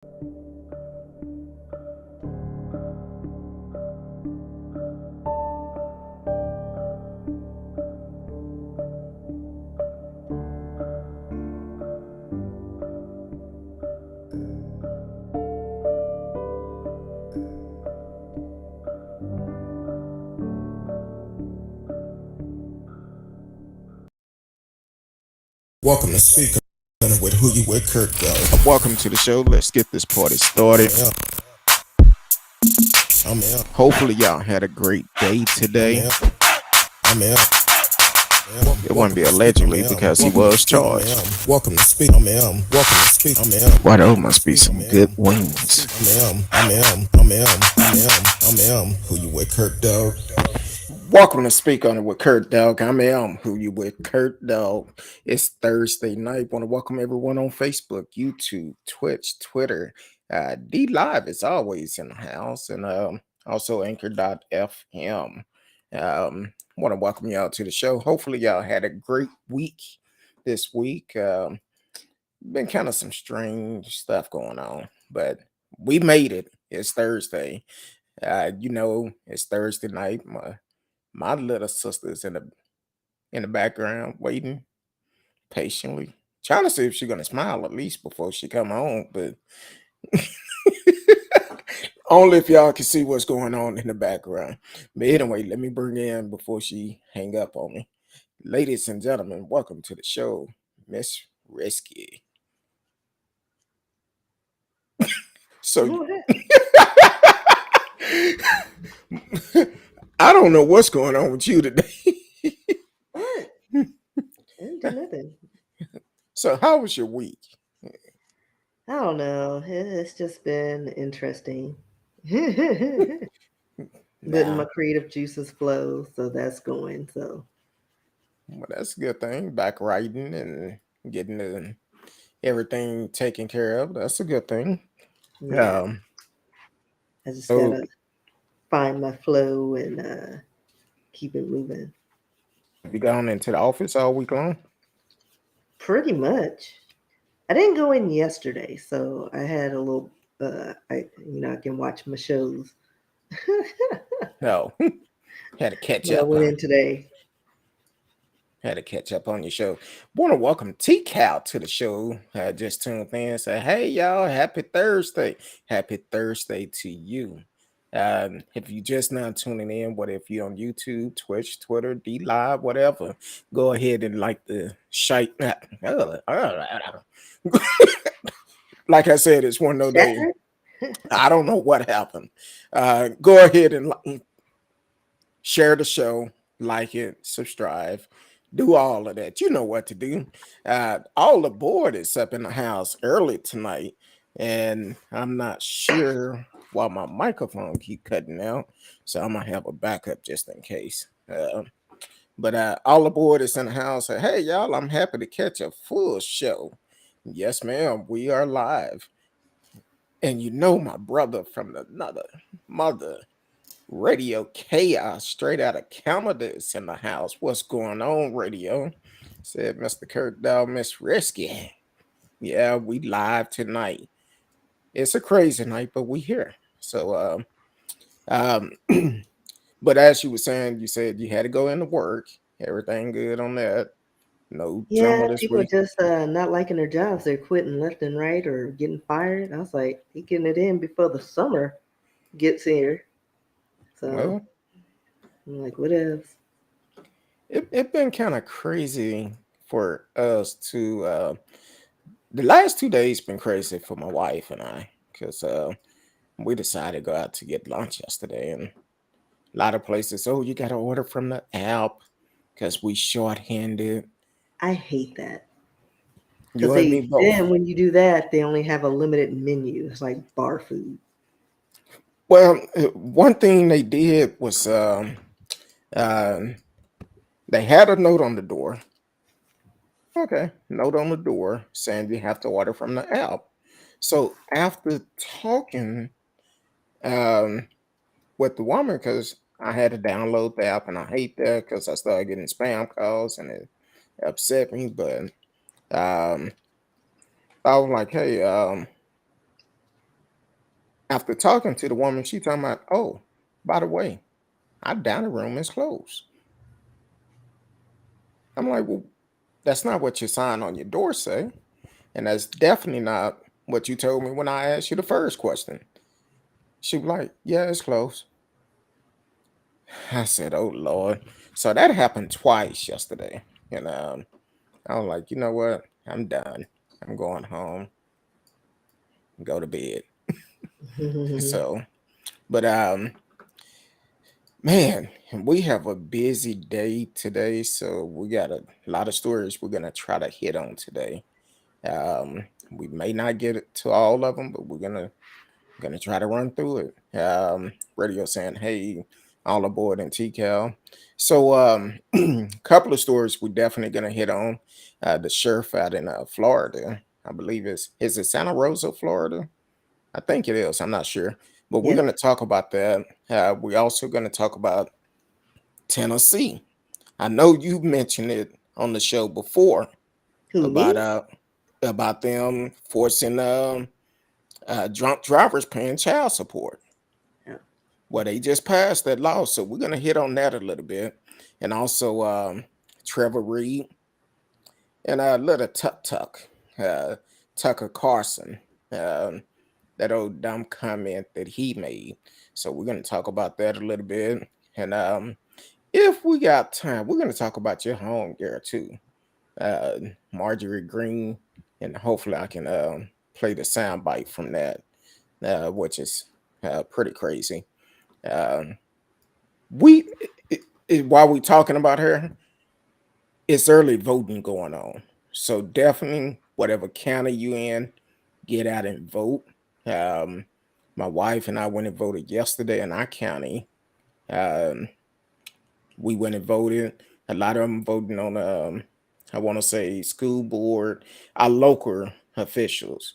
Welcome to Speak with Who You With Curtdog. Welcome to the show. Let's get this party started. I'm out. Hopefully, y'all had a great day today. I'm out. It wouldn't be allegedly because he was charged. Welcome to Speak. I'm out. Welcome to Speak. I'm out. Why, those must be some good wings. I'm Who You With Curtdog. Welcome to Speak On It with Curtdog. I'm Who You With Curtdog. It's Thursday night. Want to welcome everyone on Facebook, YouTube, Twitch, Twitter. D Live is always in the house, and also Anchor.fm. Want to welcome y'all to the show. Hopefully, y'all had a great week this week. Been kind of some strange stuff going on, but we made it. It's Thursday. It's Thursday night. My little sister's in the background waiting patiently, trying to see if she's gonna smile at least before she come home, but only if y'all can see what's going on in the background. But anyway, let me bring her in before she hang up on me. Ladies and gentlemen, welcome to the show, Miss RsKee. So I don't know what's going on with you today. What? I didn't do nothing. So how was your week? I don't know. It's just been interesting. Letting my creative juices flow, so that's going. So, Well, that's a good thing. Back writing and getting everything taken care of. That's a good thing. yeah, Um, I just so gotta find my flow and keep it moving. have you gone into the office all week long? Pretty much. I didn't go in yesterday, so I had a little. I can watch my shows. No. Had to catch But I up, went huh? in today. Had to catch up on your show. Want to welcome T Cal to the show. Just tuned in. Say, hey y'all, happy Thursday. Happy Thursday to you. If you just now tuning in, what if you're on YouTube, Twitch, Twitter, D Live, whatever, go ahead and like the shite. Like I said, it's one of those days. Shatner? I don't know what happened. Go ahead and share the show, like it, subscribe, do all of that. You know what to do. All the board is up in the house early tonight, and I'm not sure why my microphone keep cutting out, so I'm gonna have a backup just in case. But all the board is in the house. Hey y'all, I'm happy to catch a full show. Yes, ma'am, we are live. And you know my brother from another mother, Radio Chaos, straight out of Canada, is in the house. What's going on, Radio? Said Mr. Curtdog, Miss RsKee. Yeah, we live tonight. It's a crazy night, but we here. So, but as you were saying, you said you had to go into work. Everything good on that? No Yeah, drama this people are week. just not liking their jobs. They're quitting left and right or getting fired. I was like, he getting it in before the summer gets here. So Well, I'm like, what else? it been kind of crazy for us to. The last 2 days been crazy for my wife and I because we decided to go out to get lunch yesterday, and a lot of places, oh, you got to order from the app because we short-handed. I hate that because You and me they both. then when you do that, they only have a limited menu. It's like bar food. Well, one thing they did was uh, they had a note on the door. Okay, note on the door saying you have to order from the app. So after talking um, with the woman, because I had to download the app and I hate that because I started getting spam calls and it upset me. But um, I was like, hey, After talking to the woman, she talking about, oh, by the way, our dining room is closed. I'm like, well, that's not what your sign on your door say. And that's definitely not what you told me when I asked you the first question. She was like, yeah, it's closed. I said, oh, Lord. So that happened twice yesterday. And I was like, you know what? I'm done. I'm going home, go to bed. So, but man, we have a busy day today. So we got a lot of stories we're going to try to hit on today. We may not get it to all of them, but we're gonna try to run through it. Radio saying, "Hey, all aboard in TCal." So, couple of stories we're definitely gonna hit on. The sheriff out in Florida, I believe is it Santa Rosa, Florida? I think it is. I'm not sure, but we're Yes. gonna talk about that. We're also gonna talk about Tennessee. I know you mentioned it on the show before Who, about me? them forcing drunk drivers paying child support. Yeah. Well, they just passed that law, so we're gonna hit on that a little bit, and also Trevor Reed and little Tuck, uh, Tucker Carlson, um, that old dumb comment that he made. So we're gonna talk about that a little bit, and if we got time, we're gonna talk about your home girl too, uh, Marjorie Green, and hopefully I can play the sound bite from that, which is pretty crazy. Um, we while we talking about her, it's early voting going on, so definitely whatever county you in, get out and vote. Um, my wife and I went and voted yesterday in our county. Um, we went and voted. A lot of them voting on I want to say school board, our local officials,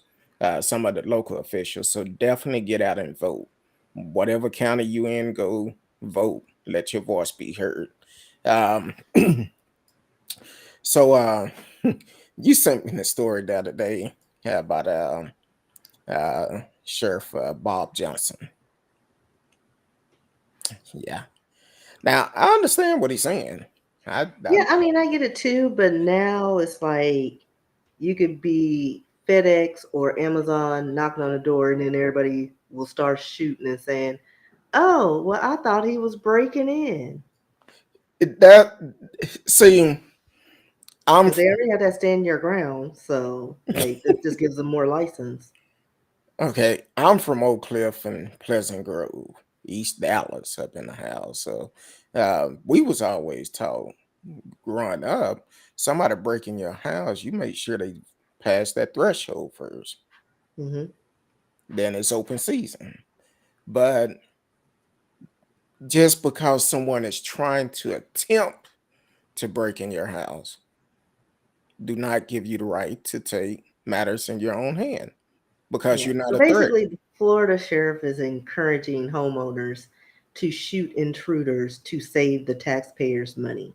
some of the local officials. So definitely get out and vote. Whatever county you in, go vote. Let your voice be heard. Um, so you sent me the story the other day about Sheriff Bob Johnson. Yeah. Now I understand what he's saying. I Yeah, I mean, I get it too, but now it's like you could be FedEx or Amazon knocking on the door, and then everybody will start shooting and saying, "Oh, well, I thought he was breaking in," that see. I'm because they already have that stand your ground. So, like, this just gives them more license. Okay, I'm from Oak Cliff and Pleasant Grove, East Dallas, up in the house. So we was always taught growing up, somebody breaking your house, you make sure they pass that threshold first. Hmm. Then it's open season. But just because someone is trying to attempt to break in your house, do not give you the right to take matters in your own hand because Yeah. you're not So a threat. basically, the Florida sheriff is encouraging homeowners to shoot intruders to save the taxpayers' money.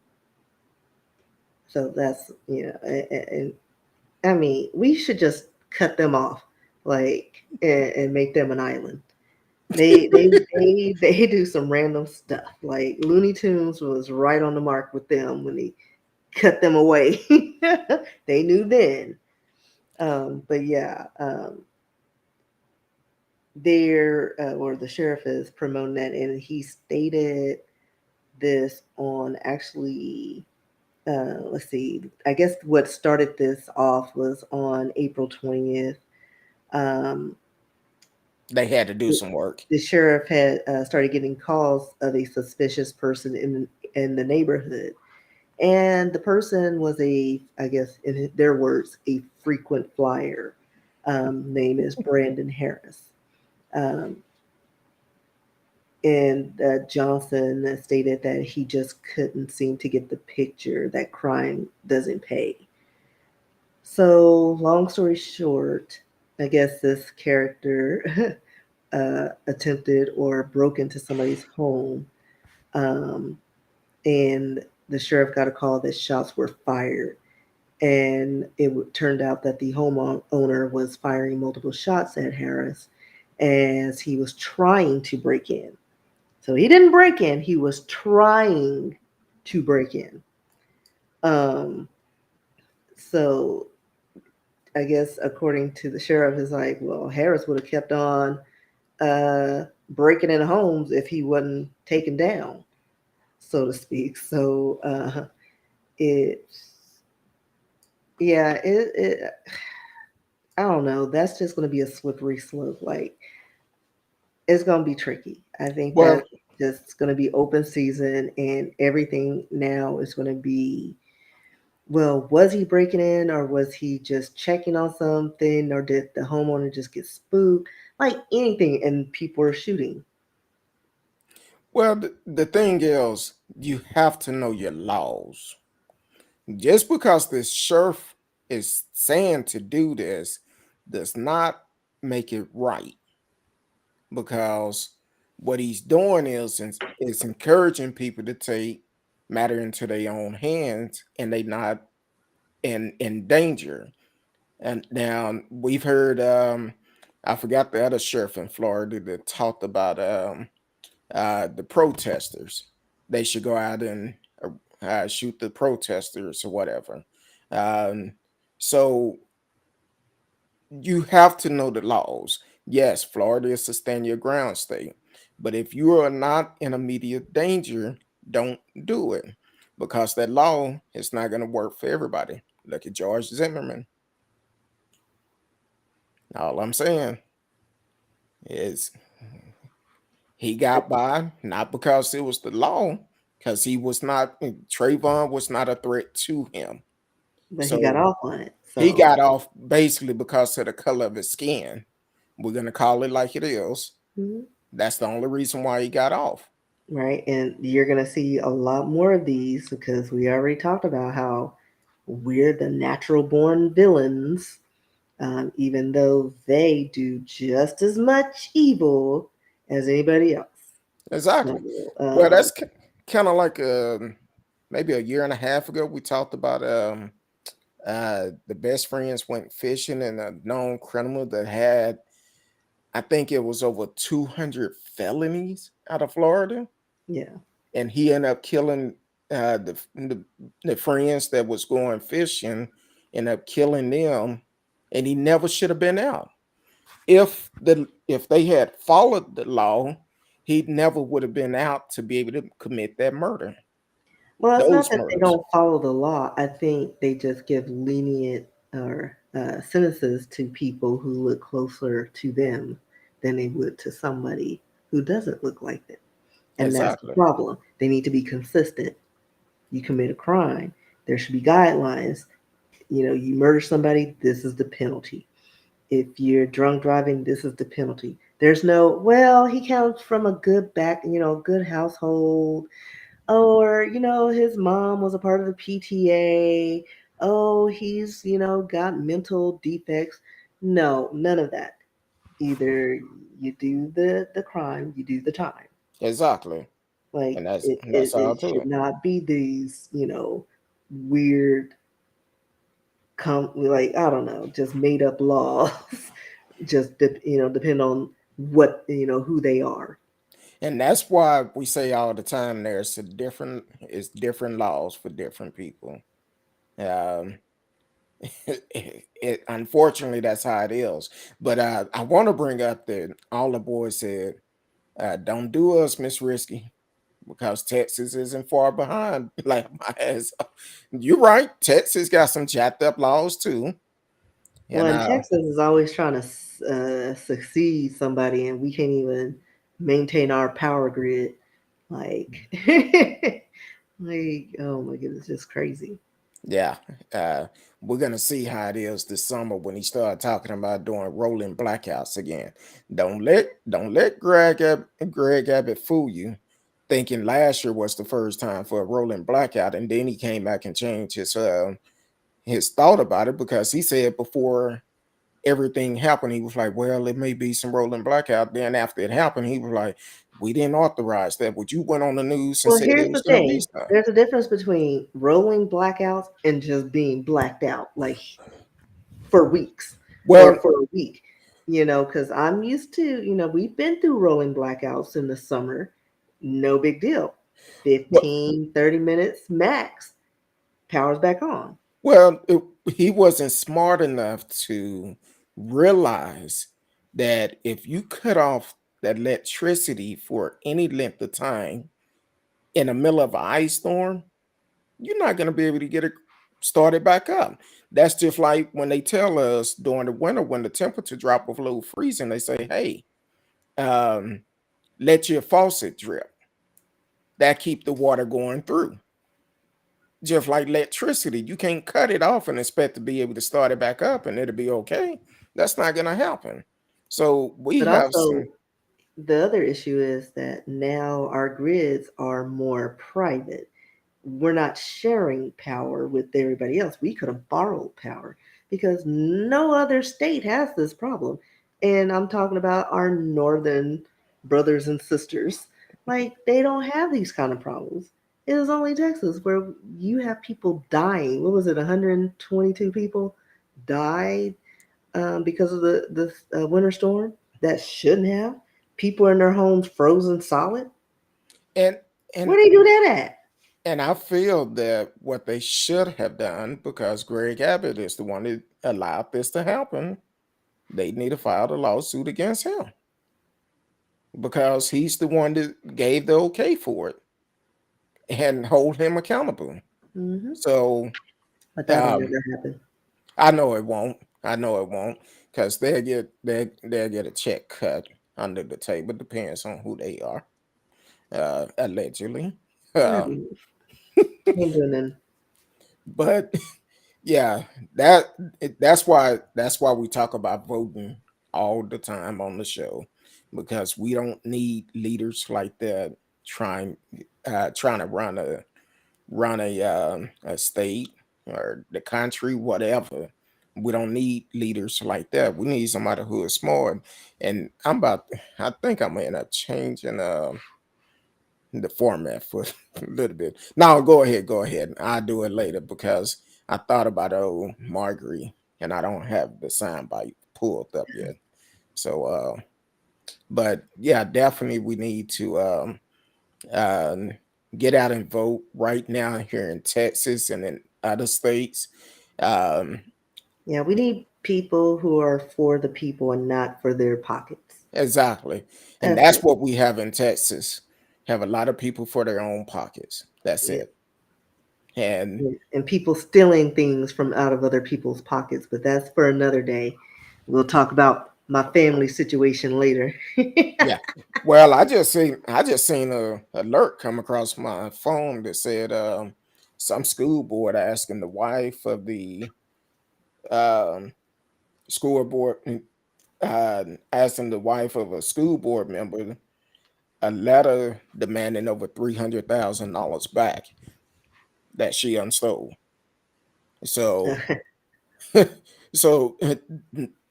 So that's, and I mean, we should just cut them off, like, and make them an island. They do some random stuff. Like Looney Tunes was right on the mark with them when they cut them away. They knew then. But yeah, or the sheriff is promoting that, and he stated this on actually. Let's see. I guess what started this off was on April 20th. Um, They had to do the, some work. the sheriff had started getting calls of a suspicious person in the neighborhood, and the person was I guess in their words, a frequent flyer. Name is Brandon Harris. Um, and Johnson stated that he just couldn't seem to get the picture that crime doesn't pay. So, long story short, I guess this character attempted or broke into somebody's home, um, and the sheriff got a call that shots were fired. And it turned out that the homeowner was firing multiple shots at Harris, as he was trying to break in. So he didn't break in, he was trying to break in. Um, so I guess according to the sheriff, is like, well, Harris would have kept on breaking into homes if he wasn't taken down, so to speak. So it's yeah, I don't know. That's just going to be a slippery slope. Like it's going to be tricky. I think Well, that just going to be open season, and everything now is going to be, well, was he breaking in, or was he just checking on something, or did the homeowner just get spooked? Like anything, and people are shooting. well, the thing is, you have to know your laws. Just because the sheriff is saying to do this does not make it right. Because what he's doing is encouraging people to take matter into their own hands, and they not in danger. And now we've heard I forgot the other sheriff in Florida that talked about the protesters. They should go out and shoot the protesters or whatever. Um, so you have to know the laws. Yes, Florida is a stand your ground state, but if you are not in immediate danger, don't do it, because that law is not going to work for everybody. Look at George Zimmerman. All I'm saying is he got by not because it was the law, because he was not, Trayvon was not a threat to him. But he got So off on it. he So, got off basically because of the color of his skin. We're going to call it like it is. mhm, That's the only reason why he got off. right. And you're going to see a lot more of these because we already talked about how we're the natural born villains, even though they do just as much evil as anybody else. So, Exactly. Well, that's kind of like maybe a year and a half ago we talked about the best friends went fishing, and a known criminal that had, I think it was over 200 felonies out of Florida, yeah. and he ended up killing the friends that was going fishing, ended up killing them, and he never should have been out. If they had followed the law, he never would have been out to be able to commit that murder, Well, it's not those that they murders. don't follow the law. I think they just give lenient or sentences to people who look closer to them than they would to somebody who doesn't look like them. And that's the Exactly. problem. They need to be consistent. You commit a crime, there should be guidelines. You know, you murder somebody, this is the penalty. If you're drunk driving, this is the penalty. There's no, well, he comes from a good back, good household, or his mom was a part of the PTA. Oh, he's got mental defects. No, none of that. Either you do the crime, you do the time. Exactly. Like And that's it, and it, that's all it to should it. not be these weird like I don't know, just made up laws. Just depend on what who they are. And that's why we say all the time there's a different it's different laws for different people. Um unfortunately that's how it is. But I want to bring up that all the boys said, don't do us, Miss Risky, because Texas isn't far behind. Like my ass. You're right. Texas got some jacked up laws too. Well, And and Texas is always trying to succeed somebody, and we can't even maintain our power grid. Like, like, oh my goodness, just crazy. yeah, uh, we're gonna see how it is this summer when he started talking about doing rolling blackouts again. Don't let Greg Abbott fool you, thinking last year was the first time for a rolling blackout, and then he came back and changed his thought about it, because he said before everything happened, he was like, well, it may be some rolling blackout. Then after it happened, he was like, we didn't authorize that. But you went on the news and Well, said here's it the was going to be thing: some. there's a difference between rolling blackouts and just being blacked out, like for weeks or Well, for a week. because I'm used to, we've been through rolling blackouts in the summer. No big deal. Well, 15, 30 minutes max, power's back on. well, he wasn't smart enough to realize that if you cut off that electricity for any length of time in the middle of an ice storm, you're not going to be able to get it started back up. That's just like when they tell us during the winter when the temperature drop below freezing, they say, "Hey, um, let your faucet drip. That keep the water going through." Just like electricity, you can't cut it off and expect to be able to start it back up and it'll be okay. That's not going to happen. So we But have also, some. the other issue is that now our grids are more private. We're not sharing power with everybody else. We could have borrowed power because no other state has this problem. And I'm talking about our northern brothers and sisters. Like, they don't have these kind of problems. It is only Texas where you have people dying. What was it? 122 people died because of the winter storm that shouldn't have. People in their homes frozen solid. and Where and they do that at? and I feel that what they should have done, because Greg Abbott is the one that allowed this to happen, they need to file a lawsuit against him because he's the one that gave the okay for it and hold him accountable. Hmm. So But that'll um, never happen. I know it won't. I know it won't because they'll get a check cut under the table. Depends on who they are, allegedly. I Um, mean, ain't doing nothing. but yeah, that's why we talk about voting all the time on the show because we don't need leaders like that trying trying to run a state or the country, whatever. We don't need leaders like that. We need somebody who is smart. And I think I'm gonna end up changing the format for a little bit. No, go ahead. I'll do it later because I thought about old Marguerite and I don't have the soundbite pulled up yet. So but yeah, definitely we need to um, get out and vote right now here in Texas and in other states. Um, Yeah, we need people who are for the people and not for their pockets. exactly. And That's that's it. what we have in Texas. Have a lot of people for their own pockets. That's Yeah. it. And And people stealing things from out of other people's pockets, but that's for another day. We'll talk about my family situation later. yeah. Well, I just seen a alert come across my phone that said some school board asking the wife of the um, school board asking the wife of a school board member a letter demanding over $300,000 back that she unstole. So, so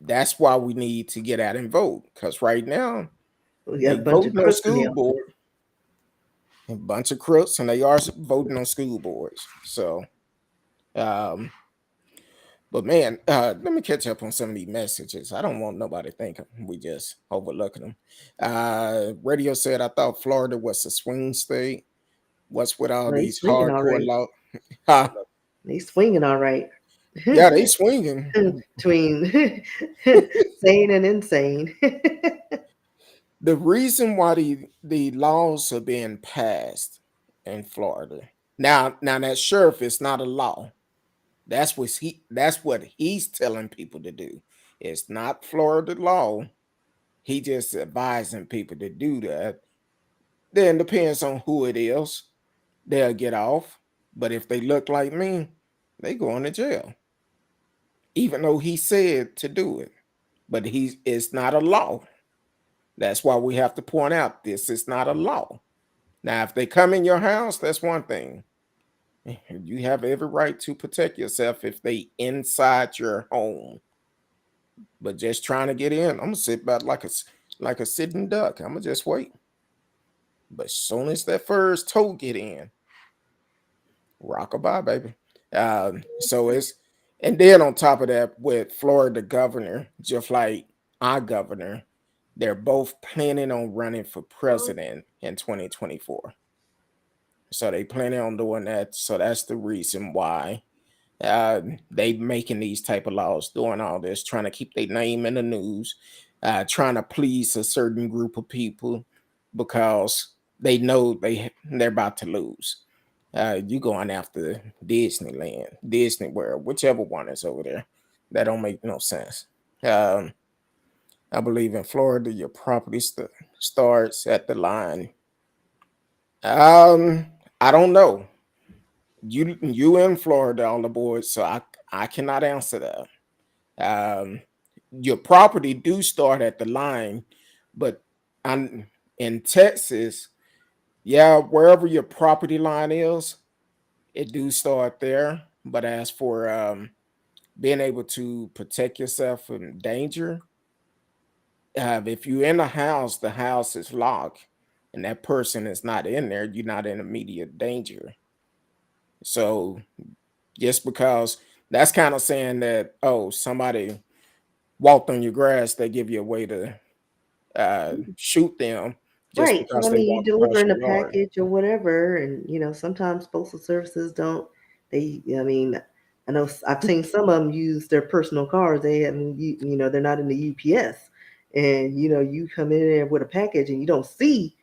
that's why we need to get out and vote because right now We got they a bunch of voting on crooks in the school board, office. a bunch of crooks, and they are voting on school boards. So, um, but man, let me catch up on some of these messages. I don't want nobody thinking we just overlooking them. Radio said I thought Florida was a swing state. What's with all They these swinging all hardcore right. law? Huh? They swinging all right. Yeah, they swinging. Between sane and insane. The reason why the laws are being passed in Florida now that sheriff is not a law. That's what he's telling people to do. It's not Florida law. He just advising people to do that. Then depends on who it is. They'll get off. But if they look like me, they going to jail. Even though he said to do it. But it's not a law. That's why we have to point out this is not a law. Now, if they come in your house, that's one thing. You have every right to protect yourself if they inside your home. But just trying to get in, I'm gonna sit back like a sitting duck. I'm gonna just wait. But as soon as that first toe get in, rockabye, baby. So it's and then on top of that, with Florida governor, just like our governor, they're both planning on running for president in 2024. So they planning on doing that. So that's the reason why they making these type of laws, doing all this, trying to keep their name in the news, trying to please a certain group of people because they know they're about to lose. You going after Disneyland, Disney World, whichever one is over there. That don't make no sense. Um, I believe in Florida, your property starts at the line. I don't know. You in Florida on the board, so I cannot answer that. Um, your property do start at the line, but I'm in Texas. Yeah, wherever your property line is, it do start there. But as for being able to protect yourself from danger, if you're in a house, the house is locked, and that person is not in there, you're not in immediate danger. So just because that's kind of saying that, oh, somebody walked on your grass, they give you a way to shoot them just Right. So because I they mean, you walked across delivering your a yard. package or whatever, and sometimes postal services don't. They, I mean, I know I've seen some of them use their personal cars. They haven't, they're not in the UPS, and you come in there with a package and you don't see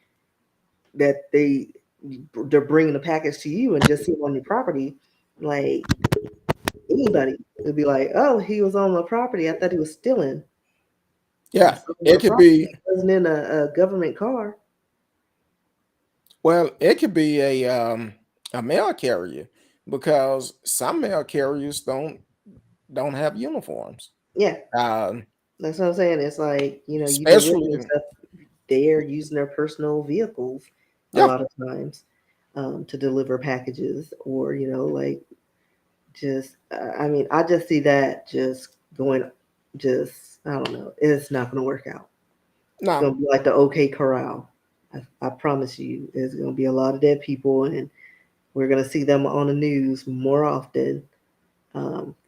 that they're bringing the package to you and just see it on your property. Like anybody would be like, "Oh, he was on my property. I thought he was stealing." He Yeah, was on my it could property. be. He wasn't in a government car. Well, it could be a mail carrier because some mail carriers don't have uniforms. Yeah. Um, That's what I'm saying. It's like, you delivering especially, stuff, they're using their personal vehicles a yeah, lot of times to deliver packages or, like just, I mean, I just see that just going, just, I don't know. It's not going to work out. It's no, going to be like the OK Corral. I promise you, there's going to be a lot of dead people and we're going to see them on the news more often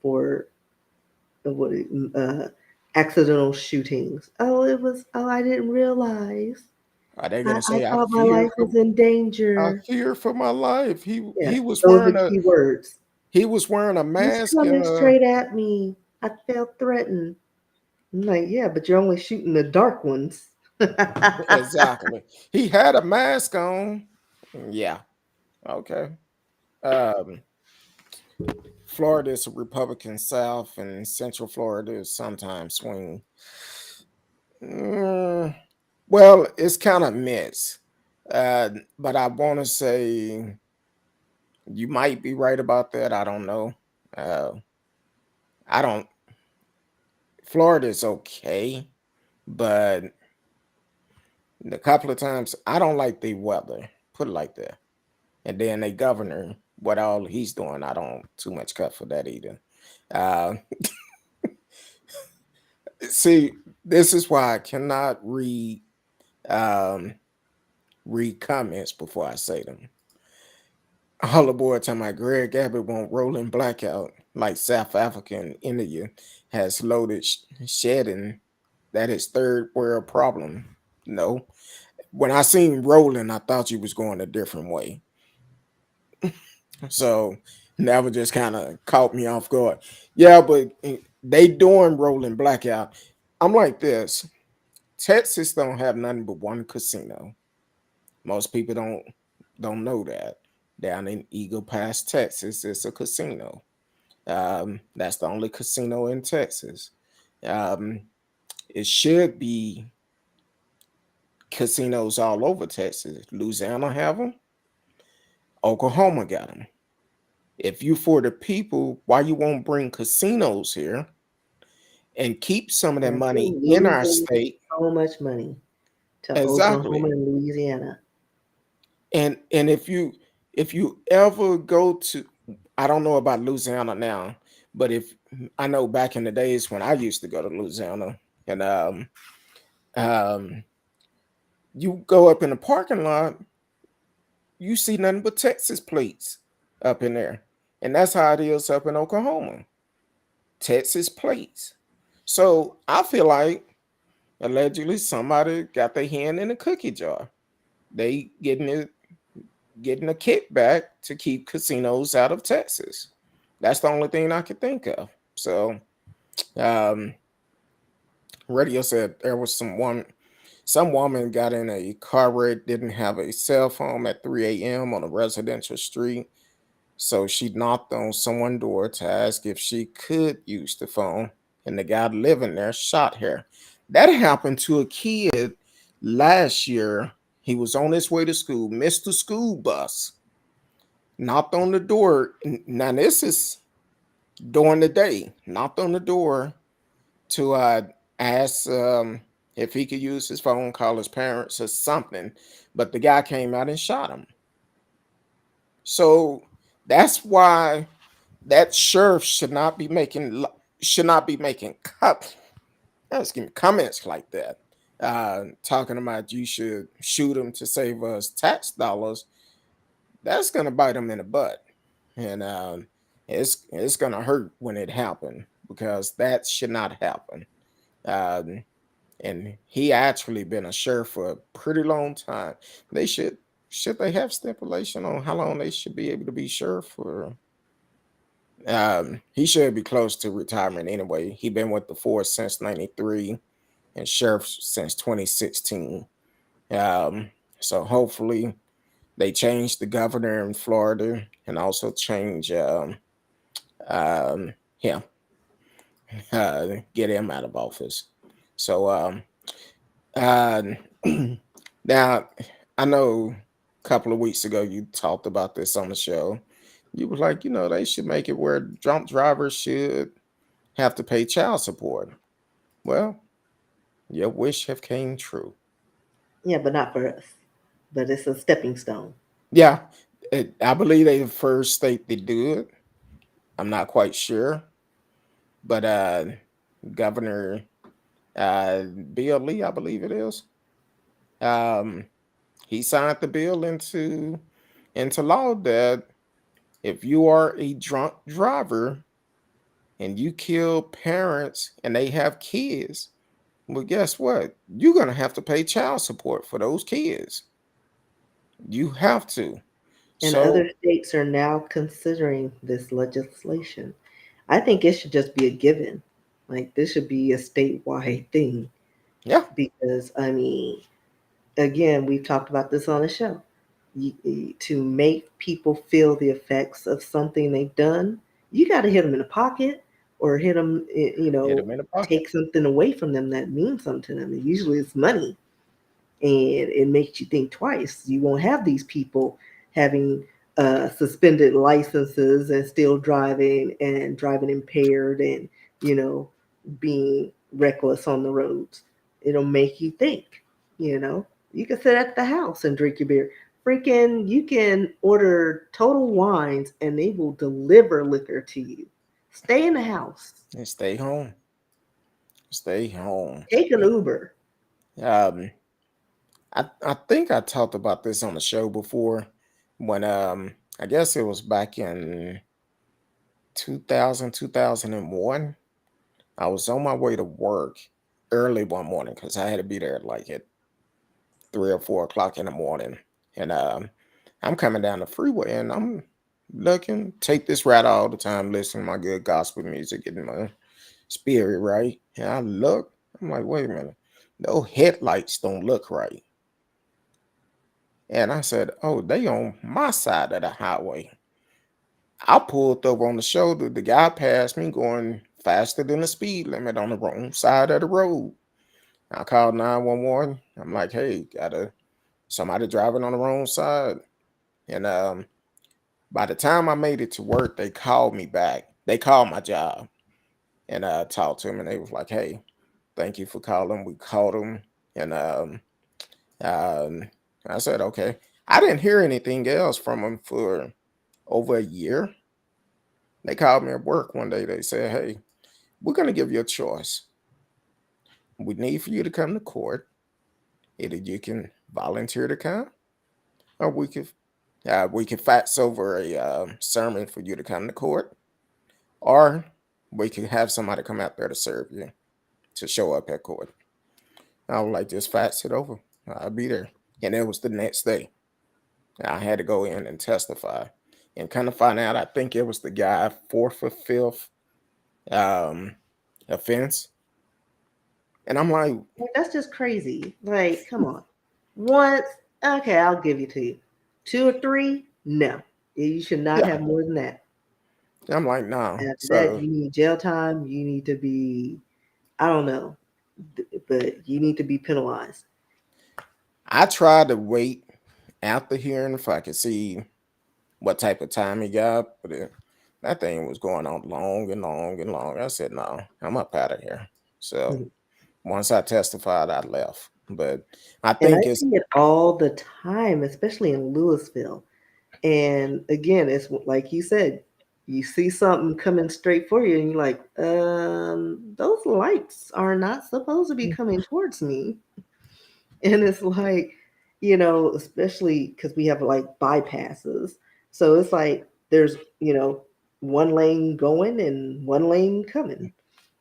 for what accidental shootings. Oh, I didn't realize. are they gonna I say thought my life was in I danger. fear for my life? Yeah, He was those are wearing a key words. he was wearing a He's mask coming and straight at me. I felt threatened. I'm like, yeah, but you're only shooting the dark ones. exactly. He had a mask on. Yeah. Okay. Um, Florida is a Republican South, and Central Florida is sometimes swing. Mm, well, it's kind of mixed. But I want to say you might be right about that. I don't know. Uh, I don't. Florida is okay, but a couple of times I don't like the weather. Put it like that. And then the governor, what all he's doing, I don't too much cut for that either. Uh, see, this is why I cannot um, read comments before I say them. All the boy talking about Greg Abbott won't rolling blackout like South Africa and India has loaded shedding. That is third world problem. No, when I seen rolling, I thought you was going a different way. So that would just kind of caught me off guard. Yeah, but they doing rolling blackout. I'm like this. Texas don't have nothing but one casino. Most people don't know that. Down in Eagle Pass, Texas, it's a casino. That's the only casino in Texas. Um, it should be casinos all over Texas. Louisiana have them. Oklahoma got them. If you for the people, why you won't bring casinos here and keep some of that And we're money in our losing state? so much money to Oklahoma Exactly. and Louisiana. And if you ever go to, I don't know about Louisiana now, but if I know back in the days when I used to go to Louisiana, and um you go up in the parking lot, you see nothing but Texas plates up in there. And that's how it is up in Oklahoma. Texas plates. So I feel like Allegedly, somebody got their hand in a cookie jar. They getting a kickback to keep casinos out of Texas. That's the only thing I could think of. So, um, radio said there was some woman got in a car wreck, didn't have a cell phone at 3 a.m. on a residential street. So she knocked on someone's door to ask if she could use the phone, and the guy living there shot her. That happened to a kid last year. He was on his way to school, missed the school bus, knocked on the door. Now, this is during the day, knocked on the door to ask if he could use his phone, call his parents or something. But the guy came out and shot him. So that's why that sheriff should not be making comments like that. Talking about you should shoot him to save us tax dollars. That's gonna bite him in the butt, and it's gonna hurt when it happens because that should not happen. Um, and he actually been a sheriff for a pretty long time. They should they have stipulation on how long they should be able to be sheriff for? He should be close to retirement anyway. He been with the force since '93 and sheriff since 2016. Um, so hopefully they change the governor in Florida and also change him, get him out of office. So uh, now I know a couple of weeks ago you talked about this on the show. You was like, they should make it where drunk drivers should have to pay child support. Well, your wish have came true. Yeah, but not for us. But it's a stepping stone. Yeah, I believe they the first state to do it. I'm not quite sure, but Governor Bill Lee, I believe it is, um, he signed the bill into law that if you are a drunk driver and you kill parents and they have kids, well, guess what? You're gonna have to pay child support for those kids. You have to. And So other states are now considering this legislation. I think it should just be a given. Like, this should be a statewide thing. yeah, Because, I mean, again, we've talked about this on the show. To make people feel the effects of something they've done, you got to hit them in the pocket or hit them, hit them in the pocket. take something away from them that means something to them. And usually it's money, and it makes you think twice. You won't have these people having suspended licenses and still driving and driving impaired and, you know, being reckless on the roads. It'll make you think, you know. You can sit at the house and drink your beer. Freaking, you can order Total Wines and they will deliver liquor to you. Stay in the house. And stay home. Stay home. Take an Uber. Um, I think I talked about this on the show before when I guess it was back in 2001. I was on my way to work early one morning because I had to be there like at 3 or 4 o'clock in the morning. And I'm coming down the freeway and I'm looking, take this ride all the time, listening to my good gospel music, getting my spirit right. And I look, I'm like, wait a minute, those headlights don't look right. And I said, oh, they on my side of the highway. I pulled over on the shoulder. The guy passed me going faster than the speed limit on the wrong side of the road. I called 911. I'm like, hey, got somebody driving on the wrong side. And by the time I made it to work, they called me back. They called my job and talked to him. And they was like, hey, thank you for calling. We called him. And um, I said, okay. I didn't hear anything else from him for over a year. They called me at work one day. They said, hey, we're going to give you a choice. We need for you to come to court. Either you can volunteer to come, or we could fax over a sermon for you to come to court, or we could have somebody come out there to serve you, to show up at court. I was like, just fax it over. I'll be there. And it was the next day. I had to go in and testify. And kind of find out, I think it was the guy fourth or fifth um, offense. And I'm like, Like, that's just crazy. Like, come on. Once, okay, I'll give you to you. Two or three, no. You should not yeah. have more than that. I'm like, no. After that, So you need jail time. You need to be, I don't know, but you need to be penalized. I tried to wait after hearing if I could see what type of time he got, but that thing was going on long and long and long. I said, no, I'm up out of here. So Mhm. once I testified, I left. But I And I think it's see it all the time, especially in Louisville. And again, it's like you said, you see something coming straight for you, and you're like, those lights are not supposed to be coming towards me. And it's like, especially because we have like bypasses. So it's like there's, one lane going and one lane coming,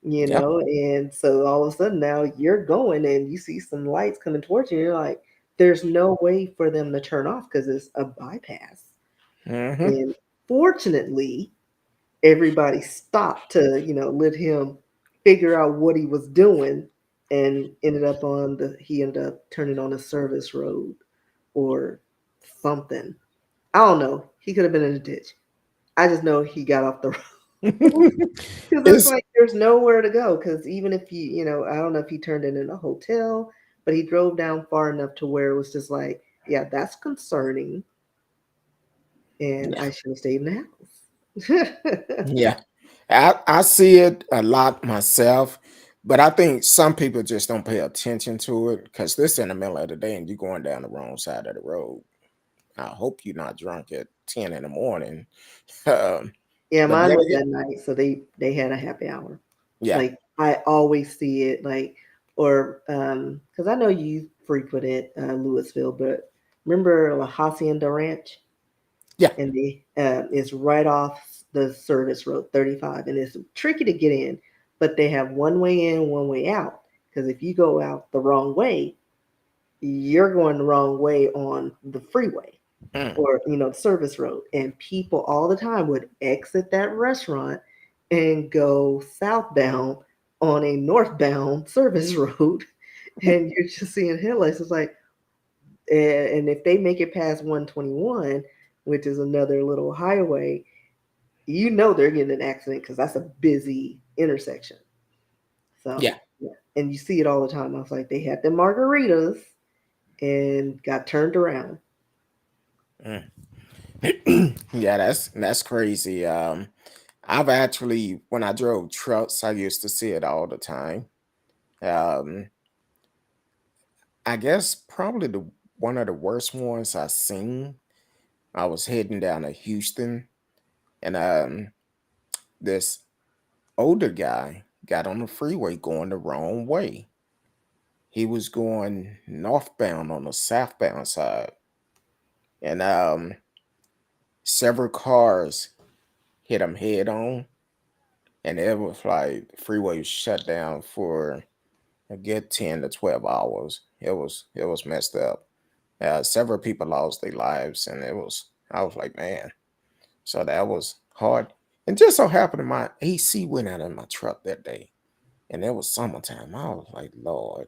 yeah. and so all of a sudden now you're going and you see some lights coming towards you. And you're like, there's no way for them to turn off because it's a bypass. Hmm. And fortunately, everybody stopped to, let him figure out what he was doing, and he ended up turning on a service road or something. I don't know. He could have been in a ditch. I just know he got off the road. Because it's It's like there's nowhere to go. Because even if I don't know if he turned it in a hotel, but he drove down far enough to where it was just like, yeah, that's concerning, and yeah, I should have stayed in the house. yeah. I see it a lot myself, but I think some people just don't pay attention to it because this in the middle of the day and you're going down the wrong side of the road. I hope you're not drunk at 10 in the morning. Um, Yeah, but mine yeah, was at night, so they had a happy hour. yeah, Like I always see it, like, or because I know you frequented Louisville, but remember La Hacienda Ranch, yeah. and it's right off the service road 35, and it's tricky to get in, but they have one way in, one way out. Because if you go out the wrong way, you're going the wrong way on the freeway Mm, or the service road, and people all the time would exit that restaurant and go southbound on a northbound service road, and you're just seeing headlights. It's like, and if they make it past 121, which is another little highway, they're getting an accident because that's a busy intersection. So yeah. yeah, and you see it all the time. I was like, they had the margaritas and got turned around. Mm. Yeah, that's crazy. I've actually, when I drove trucks, I used to see it all the time. Um, I guess probably the one of the worst ones I seen. I was heading down to Houston, and this older guy got on the freeway going the wrong way. He was going northbound on the southbound side, and several cars hit him head on, and it was like the freeway was shut down for a good 10 to 12 hours. It was messed up. Several people lost their lives, and I was like, man. So that was hard. And just so happened my AC went out in my truck that day, and it was summertime. I was like, Lord,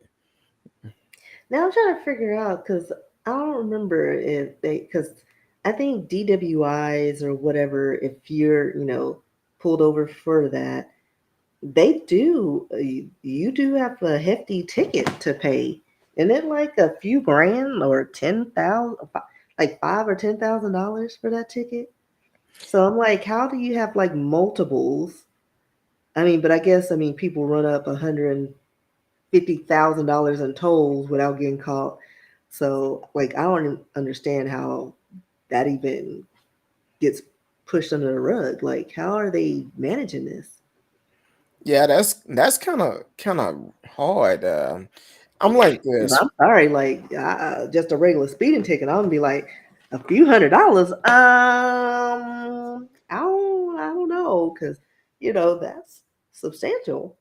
Now I'm trying to figure out because I don't remember if because I think DWIs or whatever, if you're, pulled over for that, they do, you do have a hefty ticket to pay. Isn't it like a few grand or 10,000, like $5,000 or $10,000 for that ticket? So I'm like, how do you have like multiples? I mean, but I guess, people run up $150,000 in tolls without getting caught. So, like, I don't understand how that even gets pushed under the rug. Like, how are they managing this? yeah, that's kind of hard. I'm like 'Cause this. I'm sorry, like, just a regular speeding ticket, I'm gonna be like a few $100. I don't know, because that's substantial.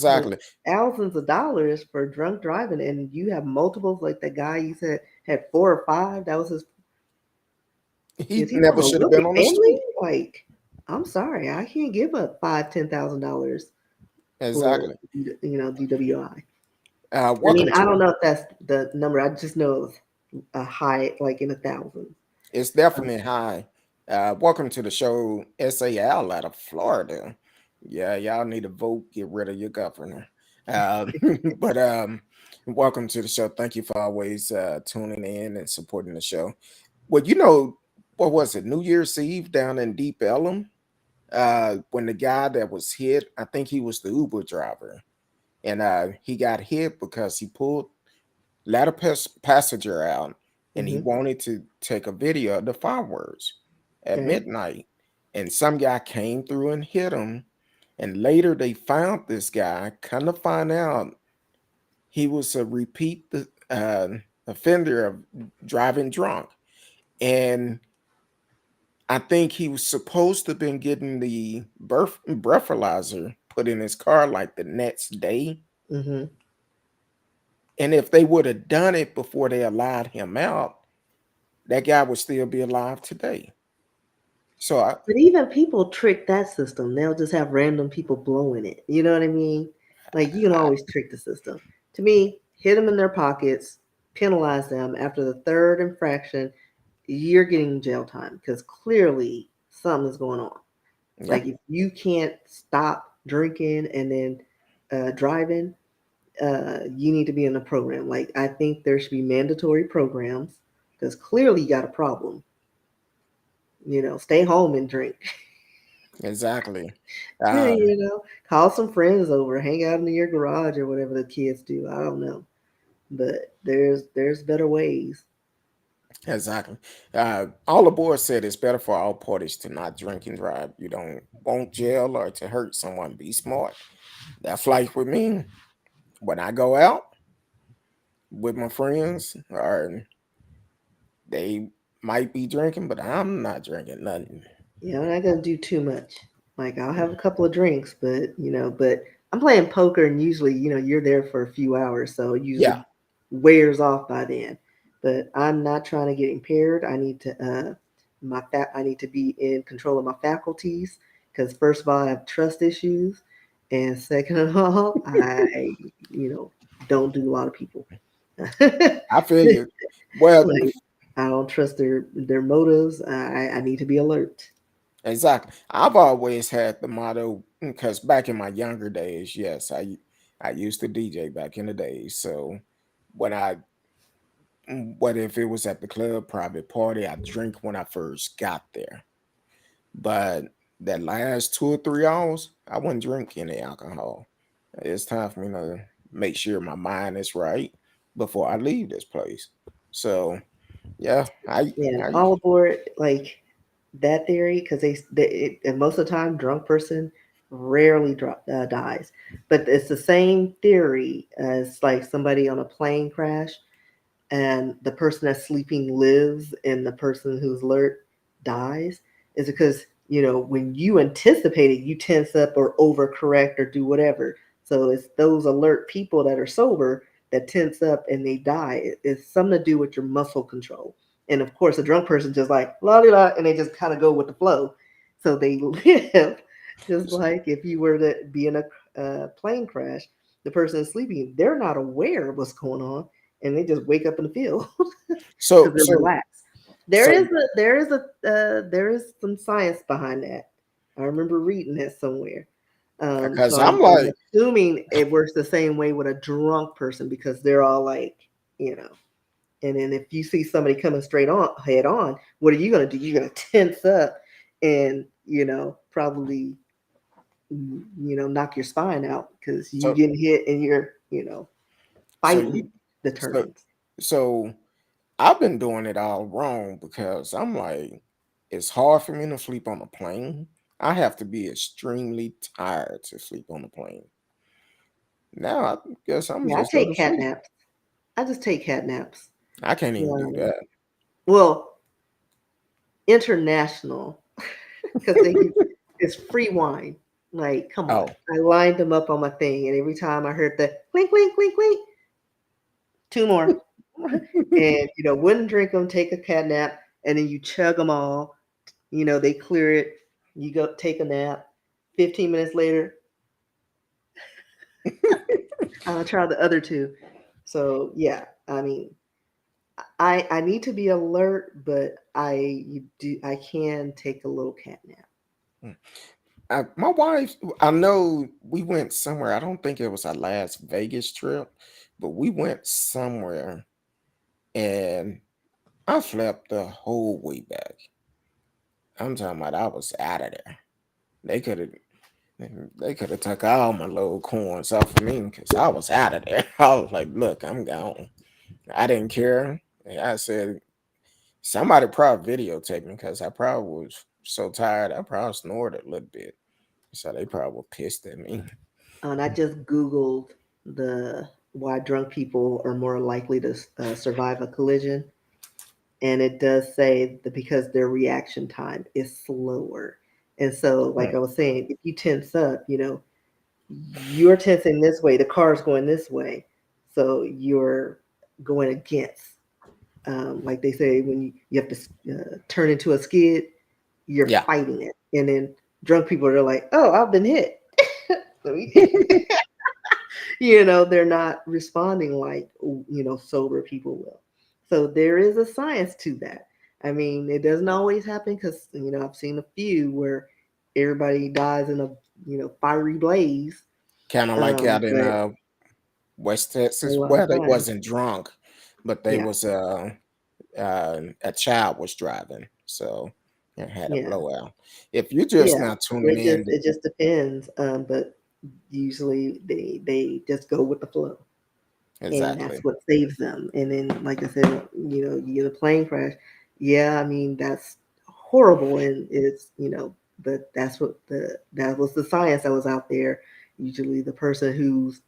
But exactly. thousands of dollars for drunk driving, and you have multiples, like that guy you said had 4 or 5. That was his. He Is he from never a should have wealthy been on the family? street. Like, I'm sorry, I can't give up $5,000, $10,000 for Exactly. DWI. I mean, Welcome I don't to know if that's the number. I just know it's a high, like in the thousands. it's Um, definitely high. Welcome to the show, SAL out of Florida. Yeah, y'all need to vote, get rid of your governor. Uh, but welcome to the show. Thank you for always tuning in and supporting the show. Well, what was it? New Year's Eve down in Deep Ellum, when the guy that was hit, I think he was the Uber driver, and he got hit because he pulled let a passenger out, and he mhm, wanted to take a video of the fireworks at okay. midnight. And some guy came through and hit him. And later they found this guy. Come to find out, he was a repeat offender of driving drunk. And I think he was supposed to have been getting the breathalyzer put in his car like the next day. Mhm. And if they would have done it before they allowed him out, that guy would still be alive today. So But even people trick that system. They'll just have random people blowing it. You know what I mean? Like, you can I always trick the system. To me, hit them in their pockets, penalize them. After the third infraction, you're getting jail time because clearly something is going on. yeah, Like, if you can't stop drinking and then driving, you need to be in a program. Like, I think there should be mandatory programs because clearly you got a problem. Stay home and drink. exactly. Yeah, Um, call some friends over, hang out in your garage or whatever the kids do. I don't know, but there's better ways. exactly. All the board said it's better for all parties to not drink and drive. You don't want jail or to hurt someone. Be smart. That's like with me. When I go out with my friends, or they might be drinking, but I'm not drinking nothing. I'm not gonna do too much. Like I'll have a couple of drinks, but I'm playing poker, and usually, you're there for a few hours, so it Yeah, usually wears off by then. But I'm not trying to get impaired. I need to be in control of my faculties because first of all, I have trust issues, and second of all, I don't do a lot of people. I figured. Well, Like I don't trust their motives. I need to be alert. exactly. I've always had the motto because back in my younger days, yes, I used to DJ back in the days. So when what if it was at the club, private party, I drink when I first got there. But that last 2 or 3 hours, I wouldn't drink any alcohol. It's time for me to make sure my mind is right before I leave this place. So yeah, Yeah, I all aboard like that theory because and most of the time, drunk person rarely dies. But it's the same theory as like somebody on a plane crash and the person that's sleeping lives and the person who's alert dies is because when you anticipate it you tense up or overcorrect or do whatever, so it's those alert people that are sober that tense up and they die. It's something to do with your muscle control, and of course a drunk person just like la di la and they just kind of go with the flow, so they live just like if you were to be in a plane crash, the person is sleeping, they're not aware of what's going on and they just wake up in the field so because they're so relaxed. so There is some science behind that. I remember reading that somewhere. So because I'm, I'm I'm like, assuming it works the same way with a drunk person because they're all like, you know. And then if you see somebody coming straight on head on, what are you gonna do? You're gonna tense up and probably knock your spine out because you so getting hit and you're so fighting you the so turbulence. so I've been doing it all wrong because I'm like, it's hard for me to sleep on a plane. I have to be extremely tired to sleep on a plane. Now I guess I'm Yeah, I just go to take cat sleep. naps. I just take cat naps. I can't even do Um, that. well, international because it's free wine. Like, come on. Oh, I lined them up on my thing, and every time I heard the clink, clink, clink, clink, two more. And, wouldn't drink them, take a cat nap, and then you chug them all. They clear it. You go take a nap. 15 minutes later, I'll try the other two. So, yeah, I mean, I need to be alert, but I can take a little cat nap. my wife, I know we went somewhere. I don't think it was our last Vegas trip, but we went somewhere and I slept the whole way back. I'm talking about I was out of there. They could have they could have took all my little coins off of me because I was out of there. I was like, look, I'm gone. I didn't care. And I said somebody probably videotaped me because I probably was so tired. I probably snored a little bit. So they probably were pissed at me. And I just Googled the why drunk people are more likely to survive a collision. And it does say that because their reaction time is slower. And so, like I was saying, if you tense up, you're tensing this way, the car's going this way. So you're going against, like they say, when you have to turn into a skid, you're Yeah. fighting it. And then drunk people are like, oh, I've been hit. They're not responding like, sober people will. So there is a science to that. I mean, it doesn't always happen because, I've seen a few where everybody dies in a, fiery blaze. Kind of like out in But West a Texas, lot where of they times, wasn't drunk, but they yeah, was a child was driving, so it had a yeah, blowout. If you're just yeah. now tuning It just in, it just depends. But usually they just go with the flow. And that's exactly. what saves them. And then, like I said, you get a plane crash. Yeah, I mean that's horrible, and it's but that was the science that was out there. Usually, the person who's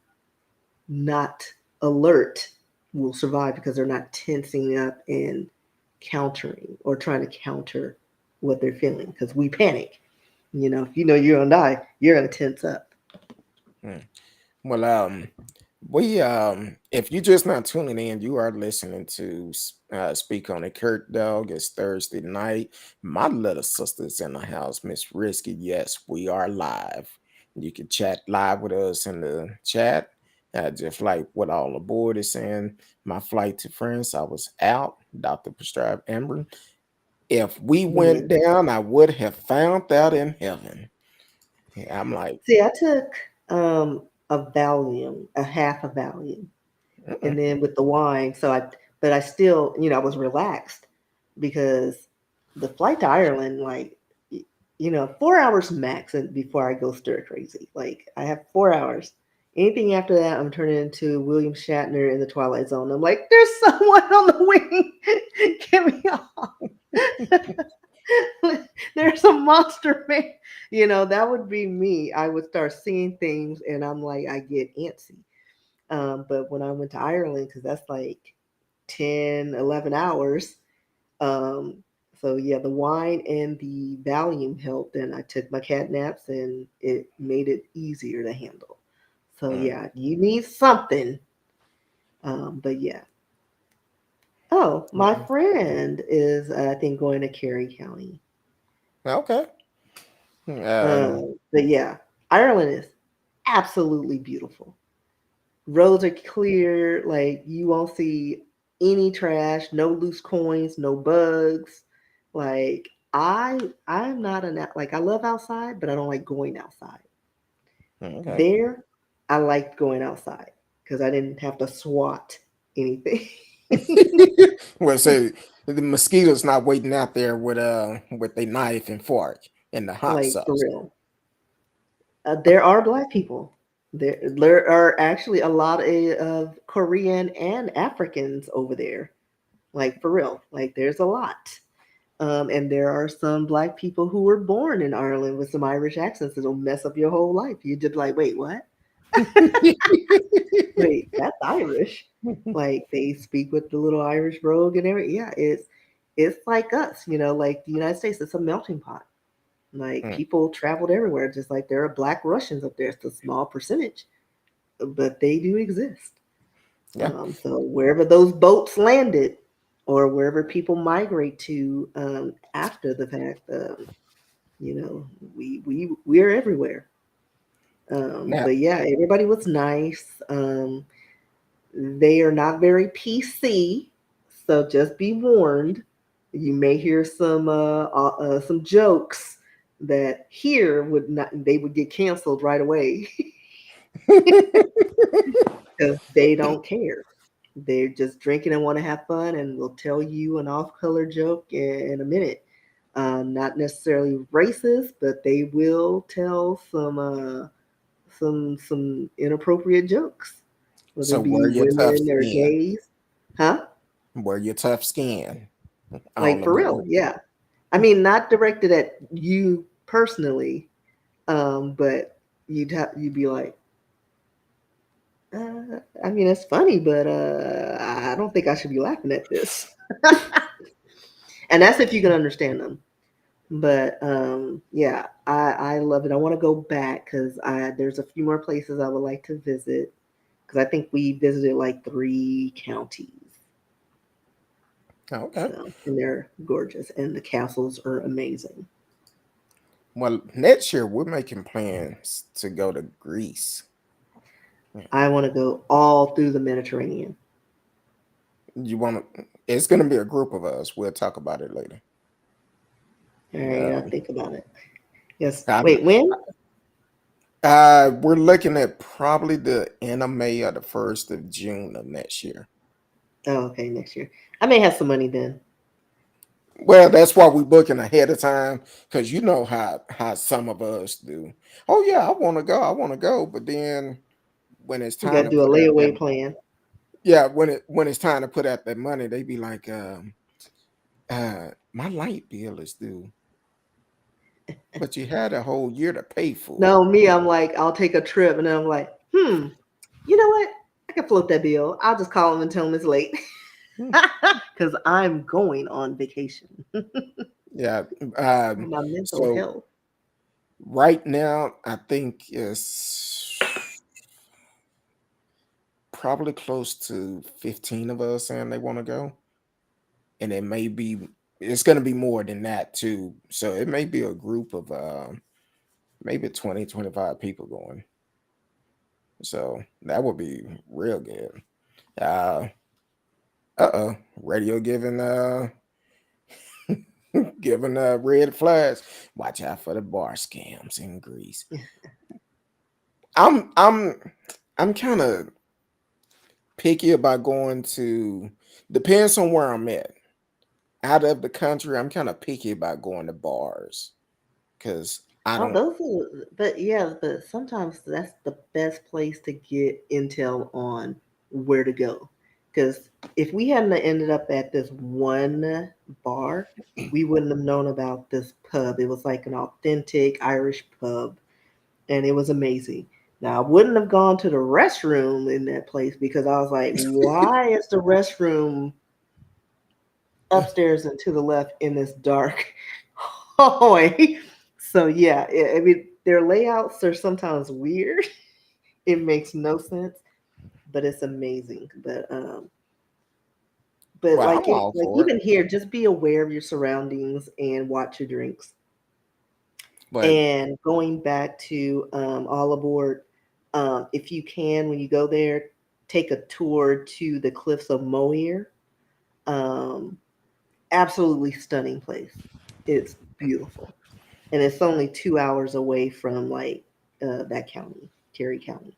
not alert will survive because they're not tensing up and countering or trying to counter what they're feeling. Because we panic. If you know you're gonna die, you're gonna tense up. Hmm. Well, we if you're just not tuning in, you are listening to Speak on It. Curtdog. It's Thursday night. My little sister's in the house, Miss RsKee. Yes, we are live. You can chat live with us in the chat. Just like what all aboard is saying. My flight to France, I was out. Doctor prescribed Amber. If we went Mhm. down, I would have found out in heaven. Yeah, I'm like, See, I took a Valium, a half a Valium, and mm-mm. then with the wine, but I still, I was relaxed because the flight to Ireland, like, 4 hours max, and before I go stir crazy. Like, I have 4 hours. Anything after that, I'm turning into William Shatner in the Twilight Zone. I'm like, there's someone on the wing. Get me off. There's a monster man. That would be me. I would start seeing things and I'm like, I get antsy. But when I went to Ireland, because that's like 10, 11 hours. Um, so yeah, the wine and the Valium helped, and I took my cat naps, and it made it easier to handle. So Mm. yeah, you need something. But yeah. Oh, my Mm. friend is, I think, going to Kerry County. Okay. But yeah, Ireland is absolutely beautiful. Roads are clear, like you won't see any trash, no loose coins, no bugs. Like I'm not like I love outside, but I don't like going outside. Okay. There, I liked going outside because I didn't have to swat anything. Well, say the mosquitoes not waiting out there with a knife and fork and the hot Like for sauce. real. There are black people. There are actually a lot of Korean and Africans over there. Like for real. Like there's a lot. And there are some black people who were born in Ireland with some Irish accents that'll mess up your whole life. You just like, wait, what? Wait, that's Irish. Like they speak with the little Irish brogue and everything. Yeah, it's like us, like the United States. It's a melting pot. Like Mm, people traveled everywhere, just like there are Black Russians up there. It's a small percentage, but they do exist. yeah. So wherever those boats landed, or wherever people migrate to after the fact, you know, we're everywhere. Now, But yeah, everybody was nice. They are not very PC, so just be warned. You may hear some jokes that here would not they would get canceled right away because they don't care. They're just drinking and want to have fun, and will tell you an off-color joke in a minute. Not necessarily racist, but they will tell some inappropriate jokes, whether so it be wear your tough women or skin. gays, huh? Wear your tough skin Like on the for real, board. yeah. I mean, not directed at you personally, but you'd be like, I mean, it's funny, but I don't think I should be laughing at this. And that's if you can understand them. But yeah, I love it. I want to go back because I there's a few more places I would like to visit because I think we visited like 3 counties. Okay. So, and they're gorgeous, and the castles are amazing. Well, next year we're making plans to go to Greece. Yeah. I want to go all through the Mediterranean. You want to? It's going to be a group of us. We'll talk about it later. All right, I'll Um, think about it. Yes. I'm, Wait, when? we're looking at probably the end of May or the 1st of June of next year. Oh, okay, next year. I may have some money then. Well, that's why we're booking ahead of time because you know how some of us do. Oh yeah, I want to go. I want to go, but then when it's You got time to to do a put out that layaway plan. yeah, when it's time to put out that money, they be like, my light bill is due, but you had a whole year to pay for it. No, me, I'm like, I'll take a trip, and then I'm like, you know what? I can float that bill. I'll just call them and tell them it's late Hmm. because I'm going on vacation Yeah. for my mental So health. right now, I think it's probably close to 15 of us saying they want to go, and it may be it's going to be more than that too. So it may be a group of maybe 20, 25 people going. So that would be real good. Uh radio giving giving red flags. Watch out for the bar scams in Greece. I'm I'm I'm kind of picky about going to depends on where I'm at. Out of the country, I'm kind of picky about going to bars because I Oh, don't. those are, but yeah, but sometimes that's the best place to get intel on where to go. Because if we hadn't ended up at this one bar, we wouldn't have known about this pub. It was like an authentic Irish pub, and it was amazing. Now, I wouldn't have gone to the restroom in that place because I was like, why is the restroom upstairs and to the left in this dark hallway? So yeah, I mean their layouts are sometimes weird. It makes no sense, but it's amazing. But Well, like I'm all like for it, even here, just be aware of your surroundings and watch your drinks. but And going back to all aboard, if you can, when you go there, take a tour to the cliffs of Moher. Um, Absolutely stunning place. It's beautiful, and it's only 2 hours away from like that county, Kerry County.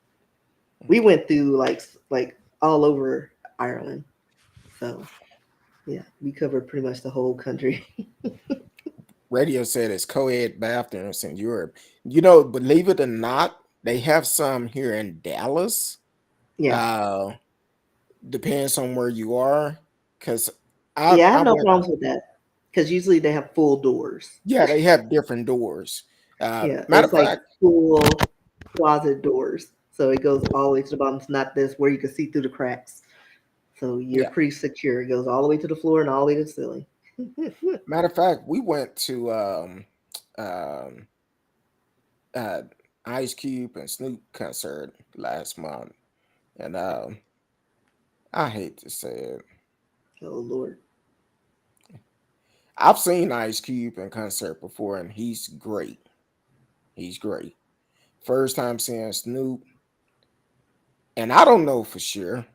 We went through like all over Ireland, so yeah, we covered pretty much the whole country. radio said it's co-ed bathrooms in Europe. You know, believe it or not, they have some here in Dallas. Yeah, Uh, depends on where you are, because yeah, I I have no went. problems with that because usually they have full doors. Yeah, they have different doors. Yeah, Matter it's of like fact, full closet doors, so it goes all the way to the bottom. It's not this where you can see through the cracks. So you're yeah. pretty secure. It goes all the way to the floor and all the way to the ceiling. Matter of fact, we went to um, uh, Ice Cube and Snoop concert last month, and I hate to say it, Oh Lord. I've seen Ice Cube in concert before, and he's great. He's great. First time seeing Snoop, and I don't know for sure,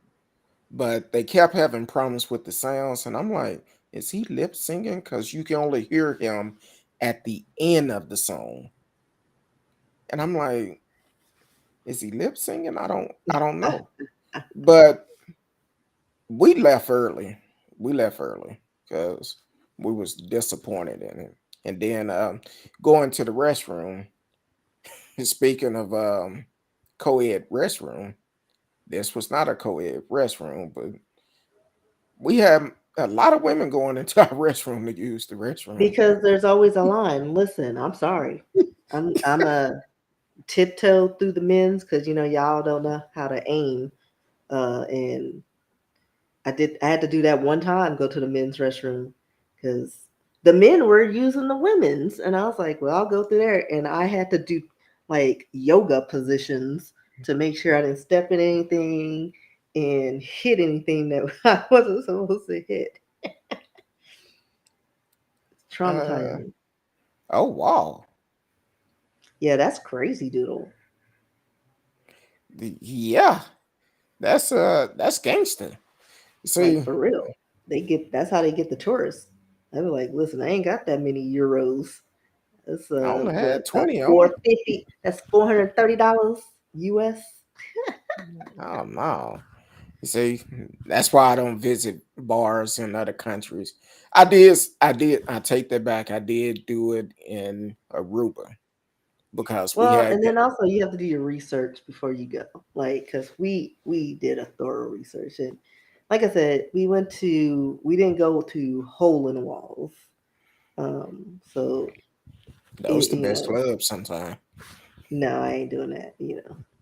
but they kept having problems with the sounds, and I'm like, is he lip singing? Because you can only hear him at the end of the song, and I'm like, is he lip singing? I don't know, but we left early. We left early because we was disappointed in it. And then going to the restroom. Speaking of co-ed restroom, this was not a co-ed restroom, but we had a lot of women going into our restroom to use the restroom. Because there's always a line. Listen, I'm sorry. I'm a tiptoe through the men's because y'all don't know how to aim. And I had to do that one time, go to the men's restroom because the men were using the women's, and I was like, well, I'll go through there, and I had to do like yoga positions to make sure I didn't step in anything and hit anything that I wasn't supposed to hit. It's Uh, traumatizing. oh wow, Yeah, that's crazy, doodle. yeah, that's gangster. Like See, for real. That's how they get the tourists. They be like, listen, I ain't got that many euros. That's I only what had 20 on me. 450. That's $430 US. Oh no. You see, that's why I don't visit bars in other countries. I take that back. I did do it in Aruba because we Well, had and then also you have to do your research before you go. Like, cause we did a thorough research, and like I said, we didn't go to hole in the walls. So those it, the best clubs sometimes. no, I ain't doing that.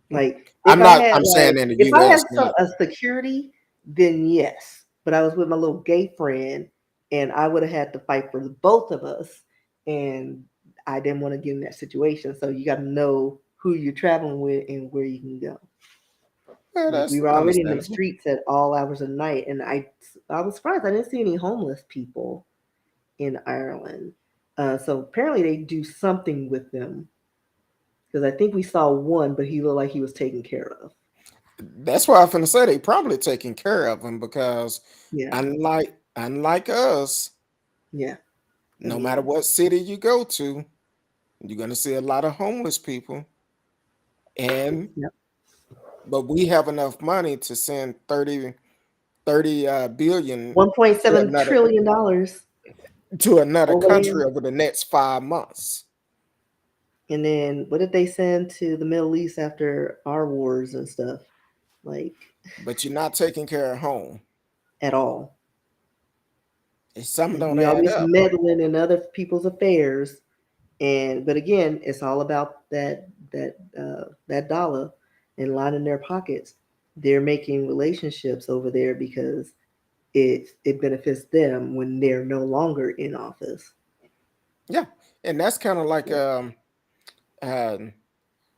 Like I'm not. I'm saying in the if I had U.S. some not. a security, then yes. But I was with my little gay friend, and I would have had to fight for the both of us, and I didn't want to get in that situation. So you got to know who you're traveling with and where you can go. Well, Like we that's were already in the understandable. streets at all hours of the night, and I was surprised I didn't see any homeless people in Ireland. So apparently they do something with them because I think we saw one, but he looked like he was taken care of. That's why I'm finna say they probably taking care of them because Yeah, unlike us, yeah. I no matter mean, what city you go to, you're gonna see a lot of homeless people. And yeah, but we have enough money to send 30 billion 1.7 trillion dollars to another over there. country over the next 5 months. And then what did they send to the Middle East after our wars and stuff? Like But you're not taking care of home. at all. Some Like don't we add always up. meddling in other people's affairs, and but again, it's all about that dollar and lining their pockets. They're making relationships over there because it benefits them when they're no longer in office. Yeah, and that's kind of like Yeah. um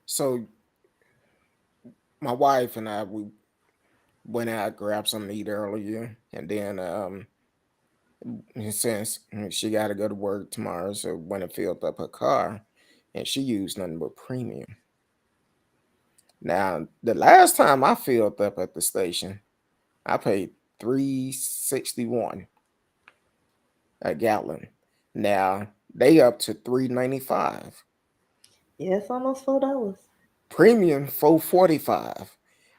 so my wife and I we went out grabbed something to eat earlier, and then since she got to go to work tomorrow, so went and filled up her car, and she used nothing but premium. Now the last time I filled up at the station, I paid 3.61 a gallon. Now they up to 3.95. Yeah, it's almost $4. Premium 4.45.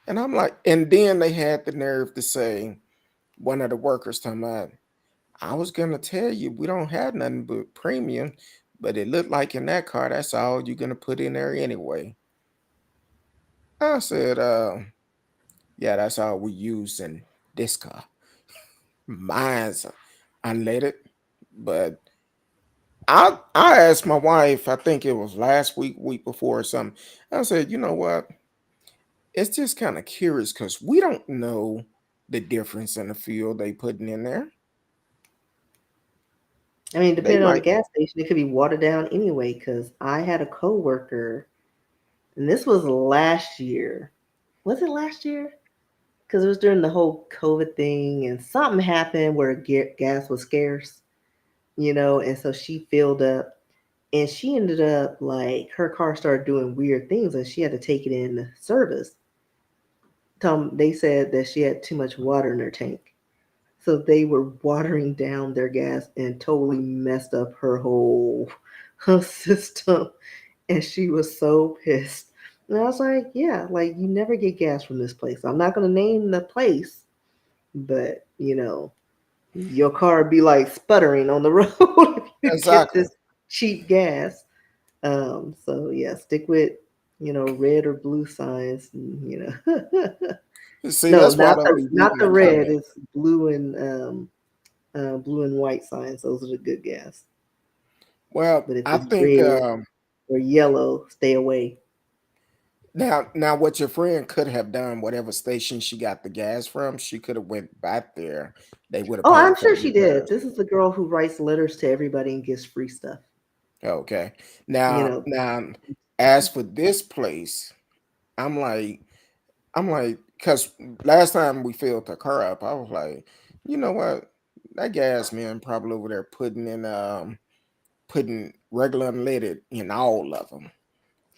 And I'm like, and then they had the nerve to say, one of the workers talking about, I was gonna tell you we don't have nothing but premium, but it looked like in that car, that's all you're gonna put in there anyway. I said, yeah, that's all we use in this car. Mine's unleaded, but I asked my wife, I think it was last week, week before or something. I said, you know what? It's just kind of curious because we don't know the difference in the fuel they putting in there. I mean, They depending on the might. gas station, it could be watered down anyway. Because I had a coworker, and this was last year. Was it last year? Because it was during the whole COVID thing, and something happened where gas was scarce, and so she filled up, and she ended up like her car started doing weird things, and she had to take it in service. They said that she had too much water in her tank. So they were watering down their gas and totally messed up her whole her system. And she was so pissed. And I was like, yeah, like you never get gas from this place. I'm not going to name the place, but your car would be like sputtering on the road if you get Exactly. this cheap gas. So yeah, stick with, red or blue signs. See, No, that's why I not don't the be not reading the the red. comments. It's blue and white signs. Those are the good gas. Well, But if I it's think red or yellow, stay away. now what your friend could have done, whatever station she got the gas from, she could have went back there. They would have Oh, I'm paid for sure the she did. repairs. This is the girl who writes letters to everybody and gives free stuff. Okay. You Now, know, now, as for this place, I'm like, because last time we filled the car up, I was like, you know what, that gas man probably over there putting regular unleaded in all of them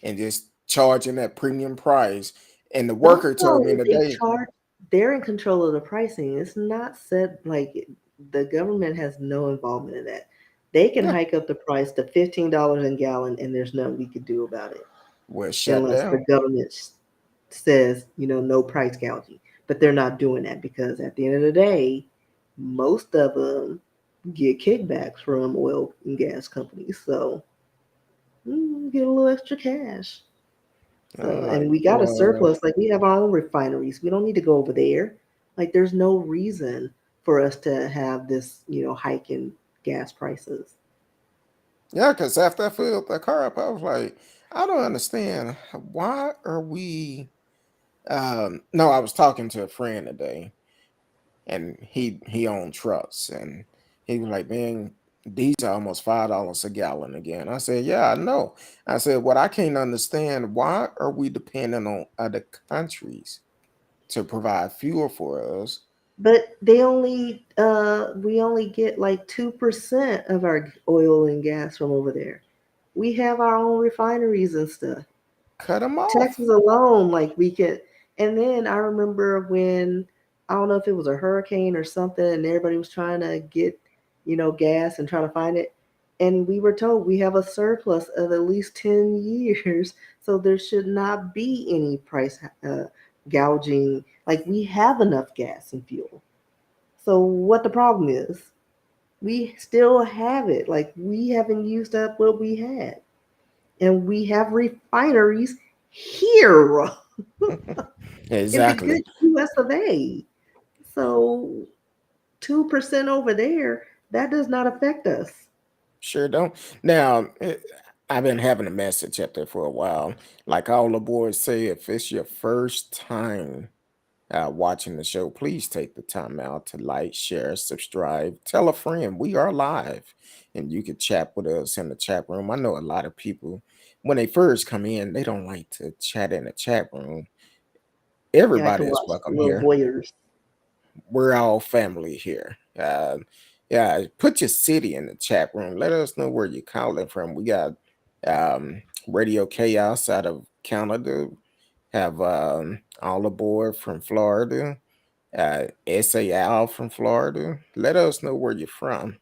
and just charging that premium price. And the but worker told also me they today, charge. They're in control of the pricing. It's not set like the government has no involvement in that. They can yeah, hike up the price to $15 a gallon, and there's nothing we could do about it well, shut unless the down. government says, no price gouging. But they're not doing that because at the end of the day, most of them get kickbacks from oil and gas companies. So get a little extra cash. I'm So, like, and we got a boy, surplus. Like we have our own refineries. We don't need to go over there. Like there's no reason for us to have this, hike in gas prices. yeah, because after I filled the car up, I was like, I don't understand. Why are we? No, I was talking to a friend today, and he owned trucks, and he was like, "Man, these are almost $5 a gallon again." I said, "Yeah, I know." I said, "What I can't understand, why are we depending on other countries to provide fuel for us? But we only get like 2% of our oil and gas from over there. We have our own refineries and stuff. Cut them off." Texas alone, like we could. And then I remember when I don't know if it was a hurricane or something, and everybody was trying to get, gas and trying to find it. And we were told we have a surplus of at least 10 years, so there should not be any price gouging. Like we have enough gas and fuel. So what the problem is? We still have it. Like we haven't used up what we had, and we have refineries here in the Exactly. good US of A. So 2% over there, that does not affect us. Sure don't. Now, I've been having a message up there for a while. Like all the boys say, if it's your first time watching the show, please take the time out to like, share, subscribe, tell a friend we are live, and you can chat with us in the chat room. I know a lot of people, when they first come in, they don't like to chat in the chat room. You like to Everybody is watch the welcome little here. voyeurs. We're all family here. Yeah, put your city in the chat room. Let us know where you're calling from. We got Radio Chaos out of Canada. Have all aboard from Florida. SAL from Florida. Let us know where you're from.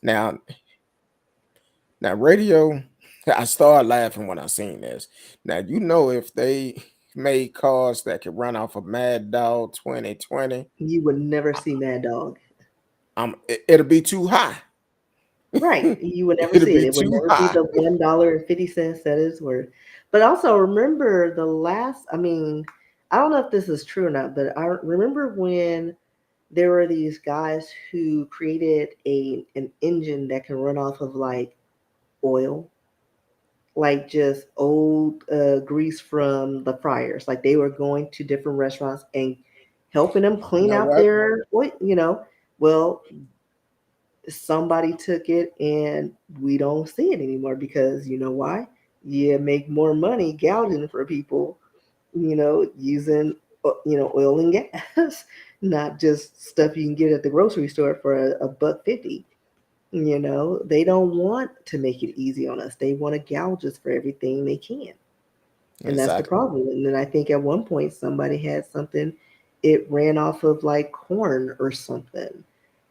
Now, now, radio. I started laughing when I seen this. Now, if they made cars that could run off of Mad Dog 2020, You would never see Mad Dog. it'll be too high. Right. You would never It'll see it. be It would too never be high. the $1.50 that is worth. But also remember I mean, I don't know if this is true or not, but I remember when there were these guys who created an engine that can run off of like oil, like just old grease from the fryers. Like they were going to different restaurants and helping them You clean know out what? their oil. Well, somebody took it and we don't see it anymore because you know why? You make more money gouging for people, using oil and gas, not just stuff you can get at the grocery store for a buck 50. They don't want to make it easy on us. They want to gouge us for everything they can. And that's the Exactly. problem. And then I think at one point somebody had something, it ran off of like corn or something.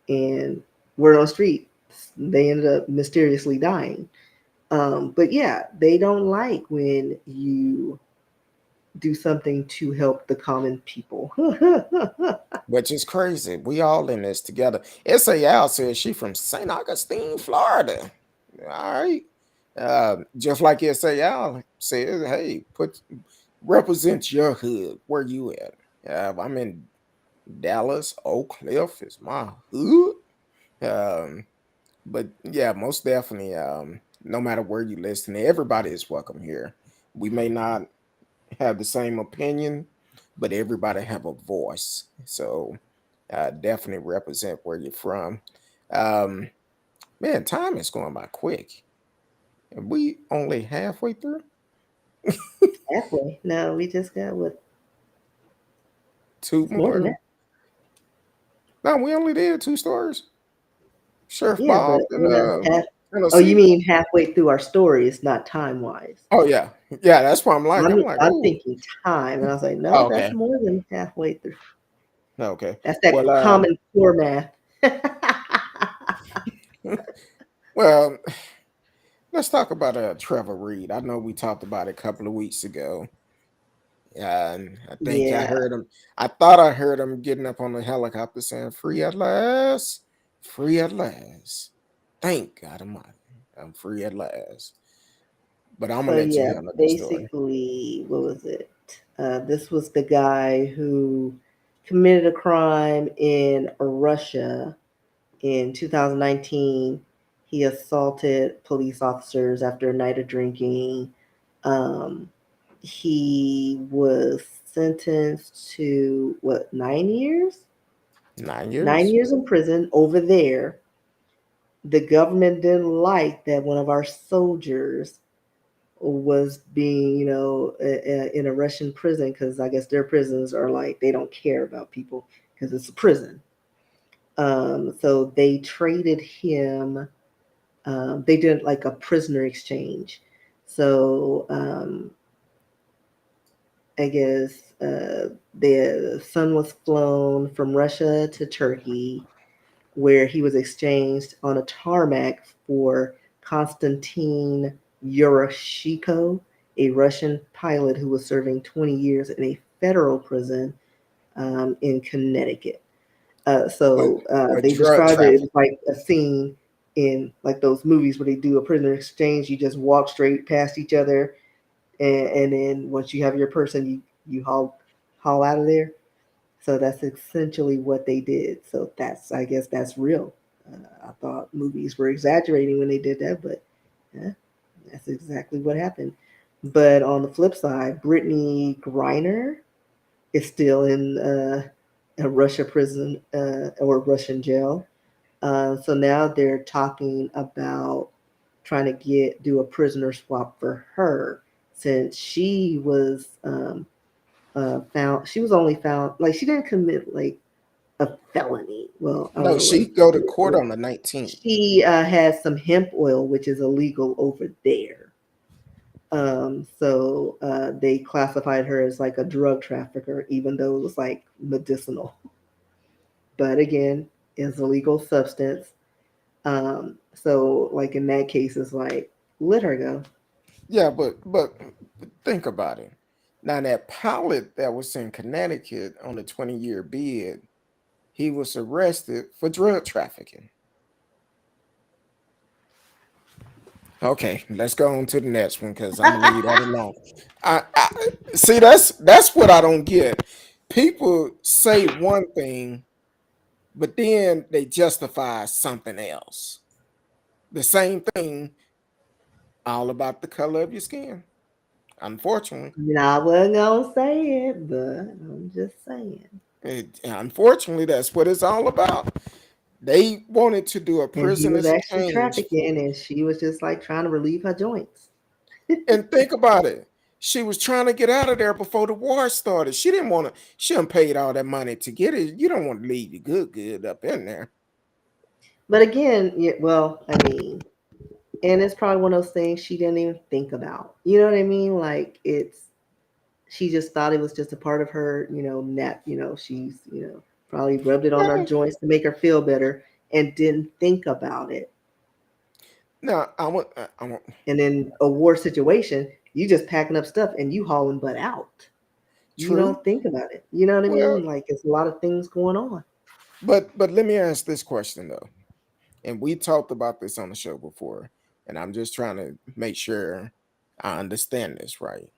And word on the street, they ended up mysteriously dying. But yeah, they don't like when you do something to help the common people. Which is crazy. We all in this together. Sal says she from St. Augustine, Florida. All right. Just like Sal says, hey, represent your hood. Where you at? I'm in Dallas. Oak Cliff is my hood. Um, but yeah, most definitely. No matter where you listen, everybody is welcome here. We may not have the same opinion, but everybody have a voice. So definitely represent where you're from. Um, Man, time is going by quick, and we only halfway through. Halfway. No, we just got what? Two It's more than more. that. No, we only did two stories. Sheriff Yeah, Bob but in half. Oh, you Tennessee. mean halfway through our stories, not time wise. Oh yeah, yeah. That's why I'm like, I'm oh, thinking time, and I was like, no, that's okay, more than halfway through. okay. That's that Well, common core math. well, let's talk about Trevor Reed. I know we talked about it a couple of weeks ago. And I think I Yeah. heard him. I thought I heard him getting up on the helicopter saying, "Free at last, free at last." Thank God Almighty, I'm free at last. But I'm gonna So let you yeah, handle this story. basically, what was it? This was the guy who committed a crime in Russia in 2019. He assaulted police officers after a night of drinking. Um, he was sentenced to what, 9 years? 9 9 years. years in prison over there. The government didn't like that one of our soldiers was being, in a Russian prison because I guess their prisons are like they don't care about people because it's a prison. So they traded him. They did like a prisoner exchange. So I guess the son was flown from Russia to Turkey, where he was exchanged on a tarmac for Konstantin Yuroshiko, a Russian pilot who was serving 20 years in a federal prison in Connecticut. But They drug described it as traffic. like a scene in like those movies where they do a prisoner exchange. You just walk straight past each other, and then once you have your person, you haul out of there. So that's essentially what they did. So that's, I guess that's real. I thought movies were exaggerating when they did that, but yeah, that's exactly what happened. But on the flip side, Brittany Griner is still in a Russia prison or Russian jail. So now they're talking about trying to do a prisoner swap for her since she was found. She was only found like she didn't commit like a felony. Well, I don't No, know what she a go to felony court is. on the 19th. She has some hemp oil, which is illegal over there. They classified her as like a drug trafficker, even though it was like medicinal. But again, it's a legal substance. So like in that case, it's like let her go. Yeah, but think about it. Now that pilot that was in Connecticut on a 20-year bid, he was arrested for drug trafficking. Okay, let's go on to the next one because I'm gonna leave that alone. I see that's what I don't get. People say one thing, but then they justify something else. The same thing, all about the color of your skin. Unfortunately, I wasn't gonna say it, but I'm just saying. unfortunately, that's what it's all about. They wanted to do a And he was prisoner's actually exchange for, trafficking, and she was just like trying to relieve her joints. and think about it. She was trying to get out of there before the war started. She didn't want to, she done paid all that money to get it. You don't want to leave your good up in there. But again, yeah, well, I mean, and it's probably one of those things she didn't even think about. You know what I mean? Like it's she just thought it was just a part of her, nap. She's, probably rubbed it on her Well, joints to make her feel better and didn't think about it. no, I want And in a war situation, you just packing up stuff and you hauling butt out. You true. don't think about it. You know what I Well, mean? Like it's a lot of things going on. but let me ask this question though. And we talked about this on the show before, and I'm just trying to make sure I understand this right.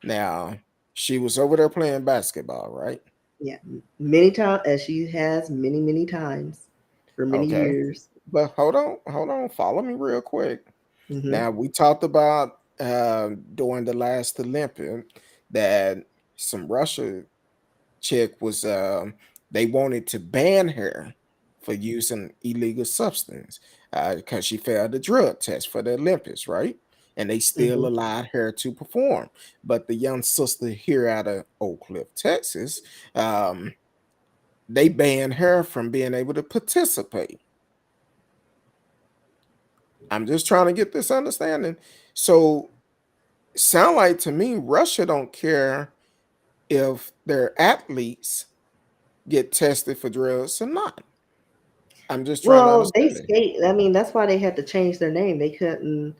Now, she was over there playing basketball, right? Yeah, many times as she has many times for many Okay. years. But hold on, follow me real quick. Hmm. Now, we talked about during the last Olympic that some Russia chick was they wanted to ban her for using illegal substance because she failed the drug test for the Olympics, right? And they still Hmm. allowed her to perform. But the young sister here out of Oak Cliff, Texas, um, they banned her from being able to participate. I'm just trying to get this understanding. So, sound like to me, Russia don't care if their athletes get tested for drugs or not. I'm just trying to Well, they understand it. skate. I mean, that's why they had to change their name. They couldn't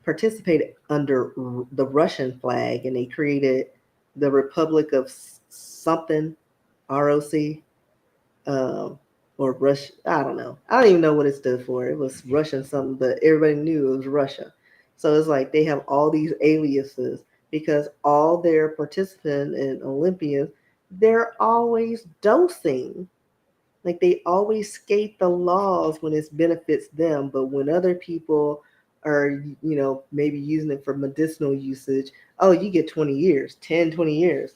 participate under the Russian flag, and they created the Republic of something, ROC, um, or Rush. I don't know. I don't even know what it stood for. It was Russian something, but everybody knew it was Russia. So it's like they have all these aliases because all their participants and Olympians, they're always dosing. Like they always skate the laws when it benefits them, but when other people are, maybe using it for medicinal usage, oh, you get 20 years, 10, 20 years.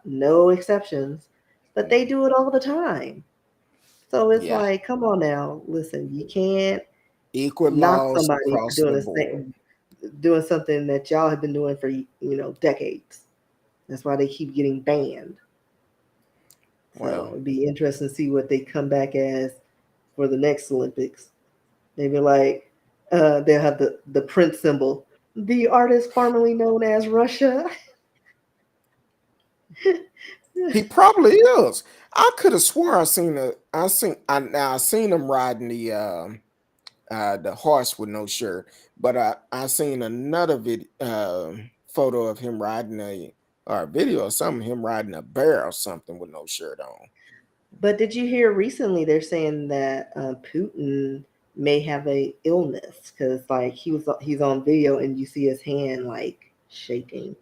No exceptions. But they do it all the time. So it's Yeah, like, come on now, listen, you can't equal knock laws somebody for across doing the the board. same, doing something that y'all have been doing for decades. That's why they keep getting banned. So Well, it'd be interesting to see what they come back as for the next Olympics. Maybe like they'll have the Prince symbol, the artist formerly known as Russia. he probably is. I could have swore I seen him riding the horse with no shirt, but I seen another photo of him riding a or a video or something him riding a bear or something with no shirt on. But did you hear recently they're saying that Putin may have a illness because like he's on video and you see his hand like shaking.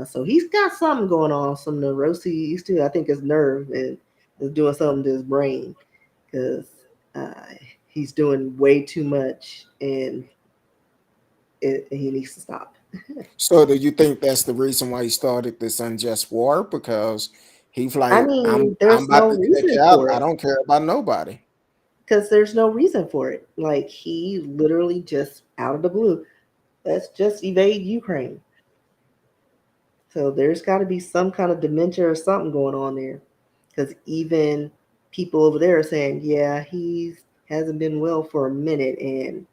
So he's got something going on, some neuroses too. I think his nerve and is doing something to his brain because uh, he's doing way too much and he needs to stop. So do you think that's the reason why he started this unjust war? Because he's I like, mean, I'm there's about no to check reason you out. for I it don't care about nobody. because there's no reason for it. Like he literally just out of the blue, let's just evade Ukraine. So there's got to be some kind of dementia or something going on there, because even people over there are saying, yeah, he's hasn't been well for a minute, and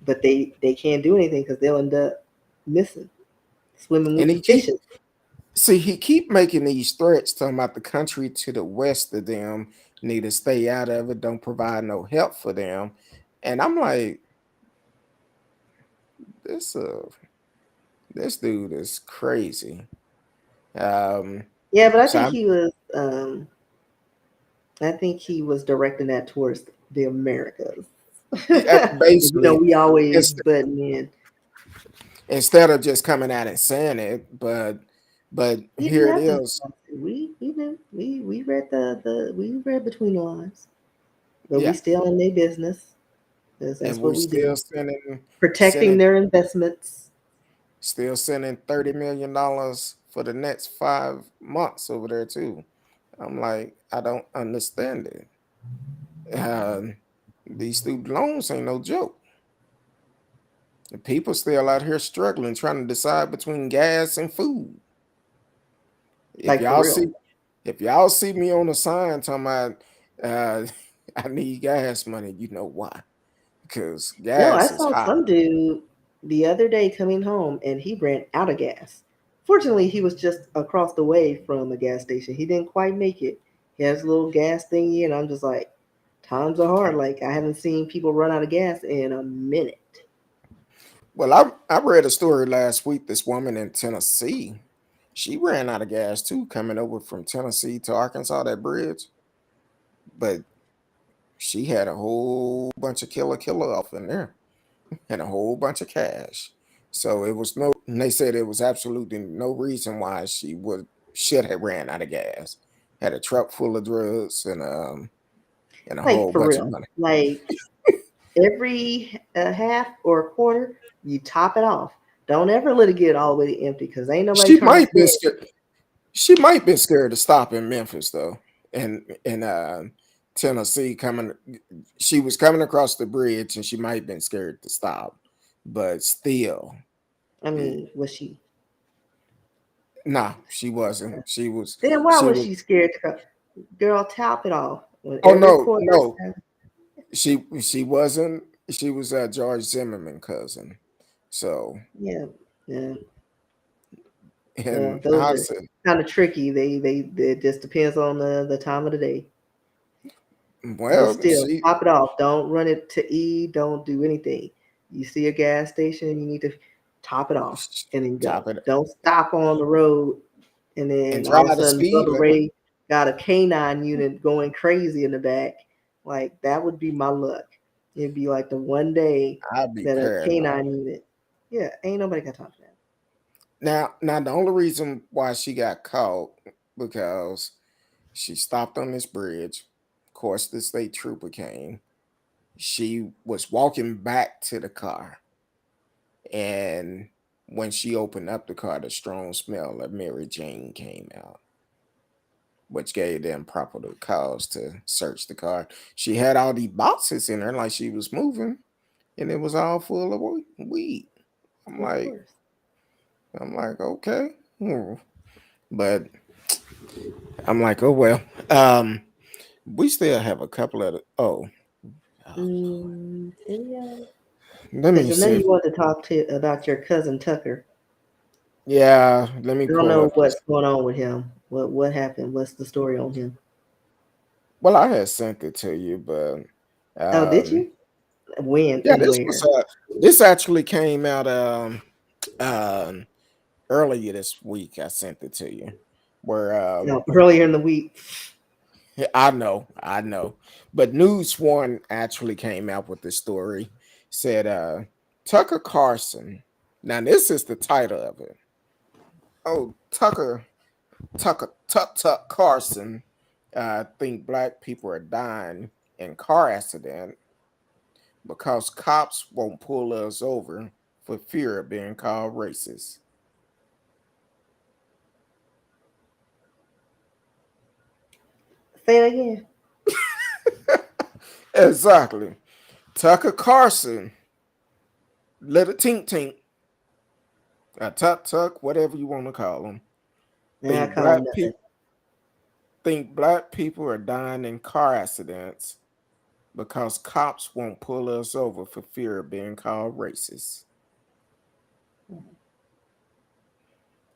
but they can't do anything because they'll end up missing, swimming And with the he keep fishes. see he keep making these threats talking about the country to the west of them need to stay out of it, don't provide no help for them. And I'm like, this this dude is crazy. Um Yeah, but so I'm I think he was directing that towards the Americas. basically We always it's button in. instead of just coming out and saying it, but Yeah, he here it has been. is. We knew we read the we read between the lines, but we Yeah. still in their business. 'Cause And that's we're what we do. still Protecting sending their investments. $30 million for the next 5 months over there too. I'm like, I don't understand it. Uh, these student loans ain't no joke. The people still out here struggling, trying to decide between gas and food. If Like for y'all real. see, if y'all see me on a sign talking about, uh, I need gas money, you know why? Because No, I gas is saw high. some dude the other day coming home and he ran out of gas. Fortunately, he was just across the way from a gas station. He didn't quite make it. He has a little gas thingy, and I'm just like, times are hard. Like, I haven't seen people run out of gas in a minute. Well, I read a story last week. This woman in Tennessee, she ran out of gas too, coming over from Tennessee to Arkansas, that bridge. But she had a whole bunch of killer off in there and a whole bunch of cash. So it was no, and they said it was absolutely no reason why she should have ran out of gas. Had a truck full of drugs and a Like, whole for bunch of real. money. Like, every half or a quarter, you top it off. Don't ever let it get all the way empty because ain't nobody She trying to might been spend. scared. She might been scared to stop in Memphis though, and in Tennessee coming. She was coming across the bridge, and she might have been scared to stop, but still, I eh, mean, was she? nah, she wasn't. She was. Then why She was was. she scared to go? Girl, top it off. When Oh every no, quarter, no, she wasn't. She was George Zimmerman cousin. So, yeah, yeah. Well, and those I are said, kind of tricky. They it just depends on the time of the day. But well, still, she top it off. Don't run it to E. Don't do anything. You see a gas station, you need to top it off and then go. top it Don't stop on the road and and then all try of a the sudden speed Bubba limit. Ray got a canine unit going crazy in the back. Like that would be my luck. It'd be like the one day I'd be that a paranoid. canine unit. Yeah, ain't nobody got time for that. Now, the only reason why she got caught because she stopped on this bridge. Of course, the state trooper came. She was walking back to the car, and when she opened up the car, the strong smell of Mary Jane came out, which gave them proper cause to search the car. She had all these boxes in her, like she was moving, and it was all full of weed. I'm Of like, course. okay. But I'm like, oh well. Um, we still have a couple of Any let me because I know see. you want to talk to about your cousin Tucker. Yeah, let me I don't pull know up this. what's going on with him. What happened? What's the story on him? Well, I had sent it to you, but Oh, did um, you? When yeah, and where? this actually came out um earlier this week. I sent it to you. Where No, earlier in the week. I know, but News One actually came out with the story. Said Tucker Carlson. Now this is the title of it. Oh, Tuck Carlson. Think black people are dying in car accident because cops won't pull us over for fear of being called racist. Say it again. Exactly. Tucker Carlson, little tink tink, tuck, whatever you want to call him. Nah, I Think call him black nothing. people think black people are dying in car accidents because cops won't pull us over for fear of being called racist.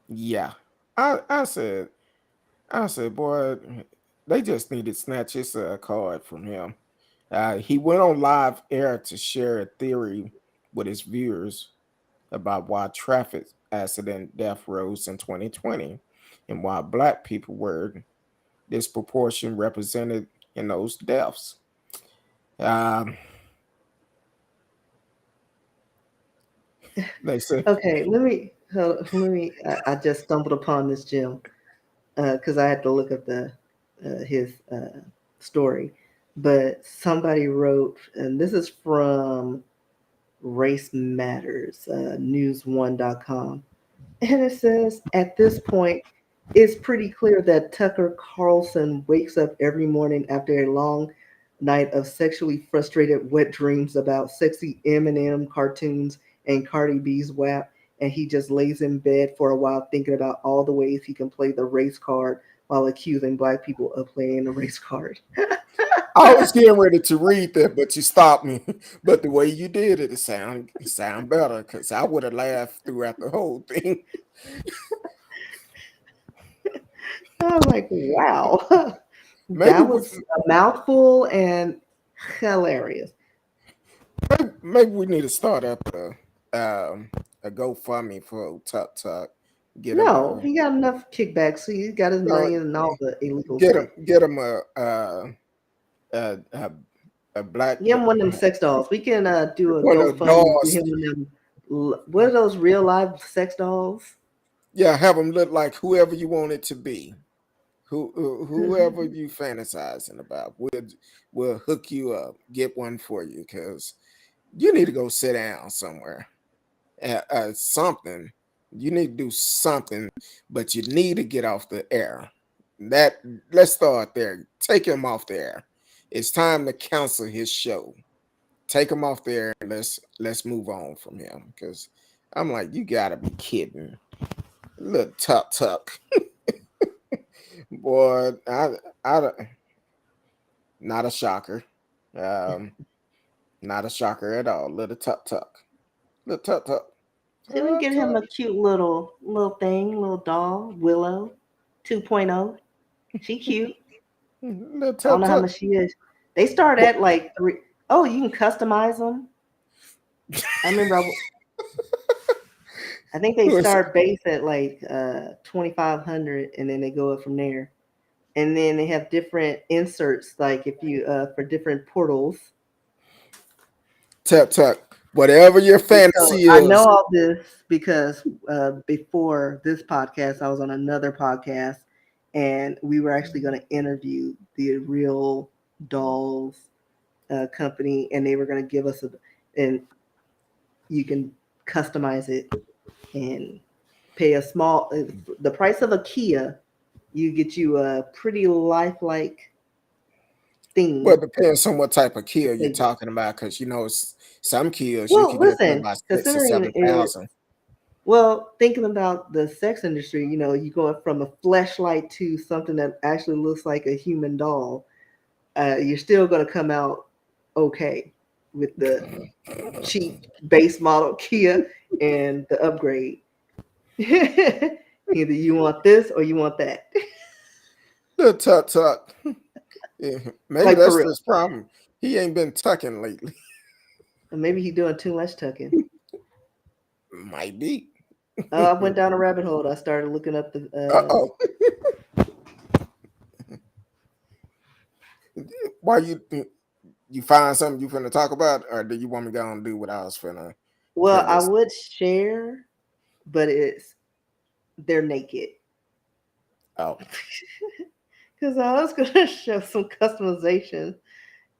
Yeah. I said boy, they just need to snatch his card from him. He went on live air to share a theory with his viewers about why traffic accident death rose in 2020 and why black people were disproportion represented in those deaths. Um, they said, Okay, let me. I just stumbled upon this Jim because I had to look up the his story, but somebody wrote, and this is from Race Matters, news1.com. And it says, at this point, it's pretty clear that Tucker Carlson wakes up every morning after a long night of sexually frustrated wet dreams about sexy Eminem cartoons and Cardi B's WAP, and he just lays in bed for a while thinking about all the ways he can play the race card while accusing black people of playing the race card. I was getting ready to read that, but you stopped me. But the way you did it, it sound better because I would have laughed throughout the whole thing. I was like, wow, Maybe that we was a mouthful and hilarious. maybe we need to start up a GoFundMe for Tuck Tuck. Get him No, a he got enough kickbacks. So he got his uh, million and all the illegal get him sex. get him a a, a black Get him one of them sex dolls. We can do a one of the GoFundMe. Get doors. him one of them. What are those real live sex dolls? Yeah, have him look like whoever you want it to be. Whoever Mhm. you fantasizing about, we'll hook you up, get one for you, because you need to go sit down somewhere. Something you need to do something, but you need to get off the air. That let's start there. Take him off the air. It's time to cancel his show. Take him off there and let's move on from him because I'm like, you gotta be kidding. Little tuck tuck. Boy, I not a shocker. Um, not a shocker at all. Little tuck tuck. Little tuck tuck. See, we can Tuck get him tuck. a cute little thing, little doll, Willow 2.0. She cute. Little I don't tuck know how tuck. much she is. They start Boy, at like three. Oh, you can customize them. I remember. I think they listen, start base at like 2,500, and then they go up from there. And then they have different inserts, like if you for different portals. tuck tuck. Whatever your So fantasy I know is. all this because before this podcast, I was on another podcast, and we were actually going to interview the real dolls company, and they were going to give us and you can customize it and pay a small the price of a Kia. You get you a pretty lifelike Well, thing it depends on what type of to kill you're play with. talking about, because some kills you Well, could get for listen, about six or considering seven it, thousand. well, thinking about the sex industry, you go from a fleshlight to something that actually looks like a human doll. You're still going to come out okay with the cheap base model Kia and the upgrade. Either you want this or you want that. The tuck tuck. Yeah, maybe Like for that's real. this problem. He ain't been tucking lately. Or maybe he's doing too much tucking. Might be. I went down a rabbit hole. I started looking up the. Uh-oh. Why you find something you finna talk about, or do you want me to go and do what I was finna Well, I list? would share, but they're naked. Oh, Because I was gonna show some customization,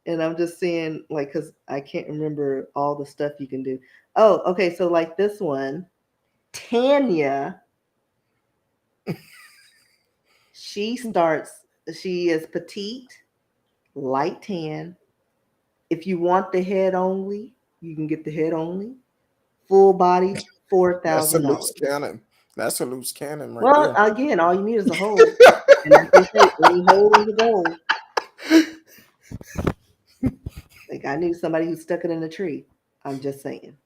and I'm just seeing like because I can't remember all the stuff you can do. Oh, okay. So like this one, Tanya, she starts. She is petite, light tan. If you want the head only, you can get the head only. Full body, four that's a thousand loose dollars. cannon. That's a loose cannon right Well, there. again, all you need is a hole, and as they say, any hole is a goal. Like I knew somebody who stuck it in a tree. I'm just saying.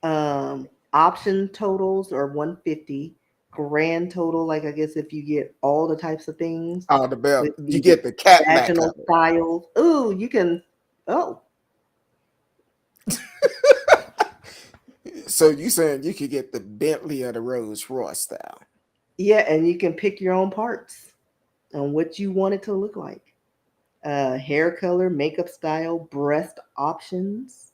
Option totals are 150. Grand total, like I guess if you get all the types of things Oh, the belt. with You the get the cat back vaginal of it. styles. Ooh, you can. Oh, So you saying you could get the Bentley or the Rolls Royce style? yeah, and you can pick your own parts on what you want it to look like. Hair color, makeup style, breast options.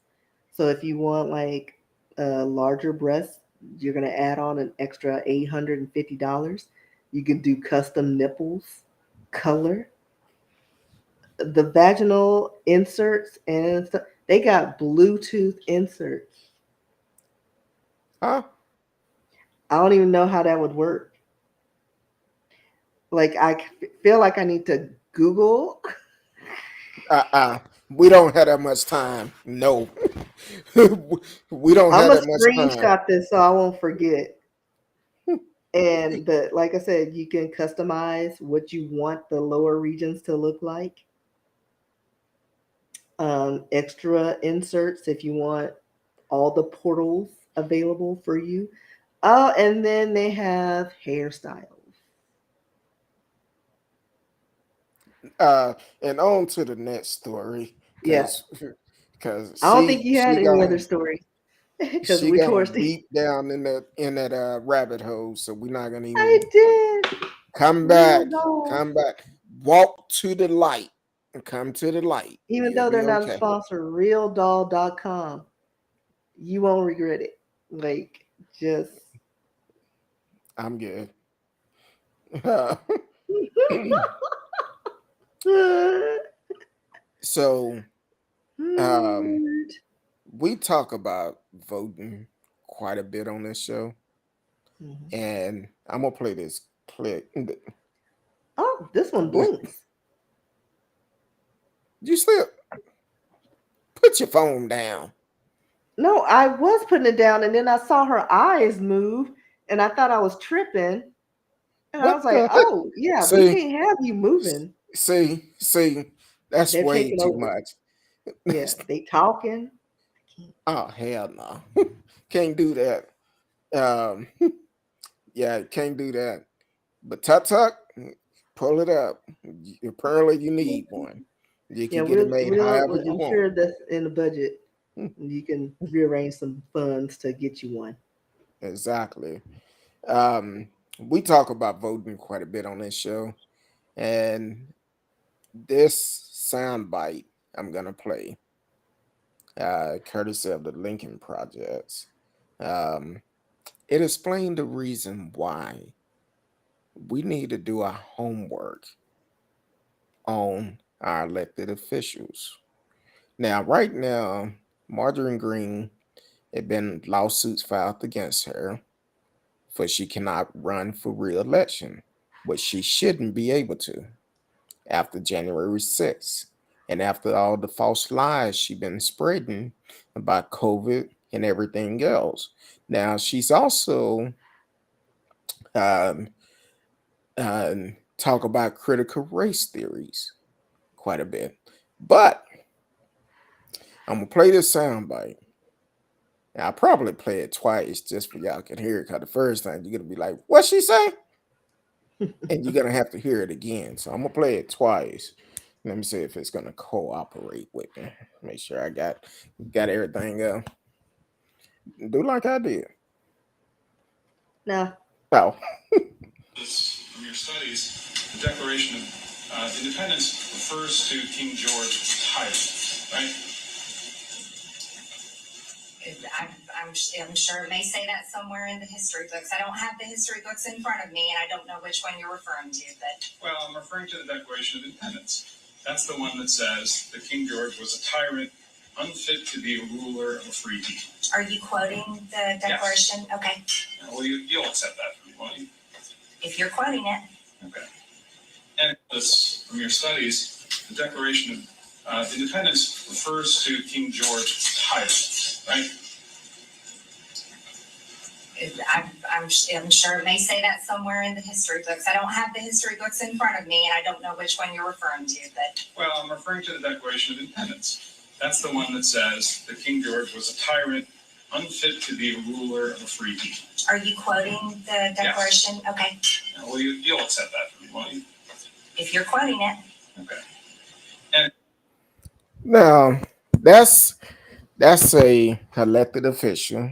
So if you want like larger breasts, you're gonna add on an extra $850. You can do custom nipples, color, the vaginal inserts, and stuff. They got Bluetooth inserts. Huh? I don't even know how that would work. Like feel like I need to Google Uh-uh. We don't have that much time. No. We don't I'm have gonna that much time. screenshot this so I won't forget. But like I said, you can customize what you want the lower regions to look like. Extra inserts if you want all the portals available for you. Oh, and then they have hairstyles. And on to the next story, Yeah, because I don't think she you had she any other gonna story because she we gonna towards the. deep down in that rabbit hole. So we're not gonna I even did come real back. dog. Come back. Walk to the light and come to the light. Even You'll though they're be not a okay. sponsor, realdoll.com. You won't regret it. Like, just. I'm good. So um Lord. we talk about voting quite a bit on this show, Mhm. and I'm gonna play this clip. Oh, this one blinks. You slip. Put your phone down. No, I was putting it down, and then I saw her eyes move, and I thought I was tripping. And I was What like, the heck? oh, yeah, we See, can't have you moving. see, that's They're way taking too over. much. Yeah, they talking. Oh hell no, can't do that. Um, yeah, can't do that. But tut tuck, pull it up. Apparently, you need one. You Yeah, can get it made however you I'm want. sure that's in the budget. You can rearrange some funds to get you one. Exactly. Um, we talk about voting quite a bit on this show, and this soundbite I'm gonna play, courtesy of the Lincoln Projects. Um, it explained the reason why we need to do our homework on our elected officials. Now, right now, Marjorie Green had been lawsuits filed against her for she cannot run for re-election, which she shouldn't be able to after January 6th. And after all the false lies she's been spreading about COVID and everything else. Now, she's also um, talk about critical race theories quite a bit. But I'm going to play this soundbite. I'll probably play it twice just for y'all can hear it. Because the first time you're going to be like, what she say? And you're gonna have to hear it again. So I'm gonna play it twice. Let me see if it's gonna cooperate with me. Make sure I got everything. Do like I did. Now, Oh, From your studies, the Declaration of Independence refers to King George as a tyrant, right? I'm sure it may say that somewhere in the history books. I don't have the history books in front of me, and I don't know which one you're referring to. But well, I'm referring to the Declaration of Independence. That's the one that says that King George was a tyrant, unfit to be a ruler of a free people. Are you quoting the Declaration? Yes. Okay. Well, you'll accept that from me, won't you? If you're quoting it. Okay. And this, from your studies, the Declaration of Independence refers to King George as a tyrant, right? I'm sure it may say that somewhere in the history books. I don't have the history books in front of me, and I don't know which one you're referring to. But well, I'm referring to the Declaration of Independence. That's the one that says that King George was a tyrant, unfit to be a ruler of a free people. Are you quoting the Declaration? Yes. Okay. Well, you'll accept that from me, won't you? If you're quoting it. Okay. And now that's a elected official,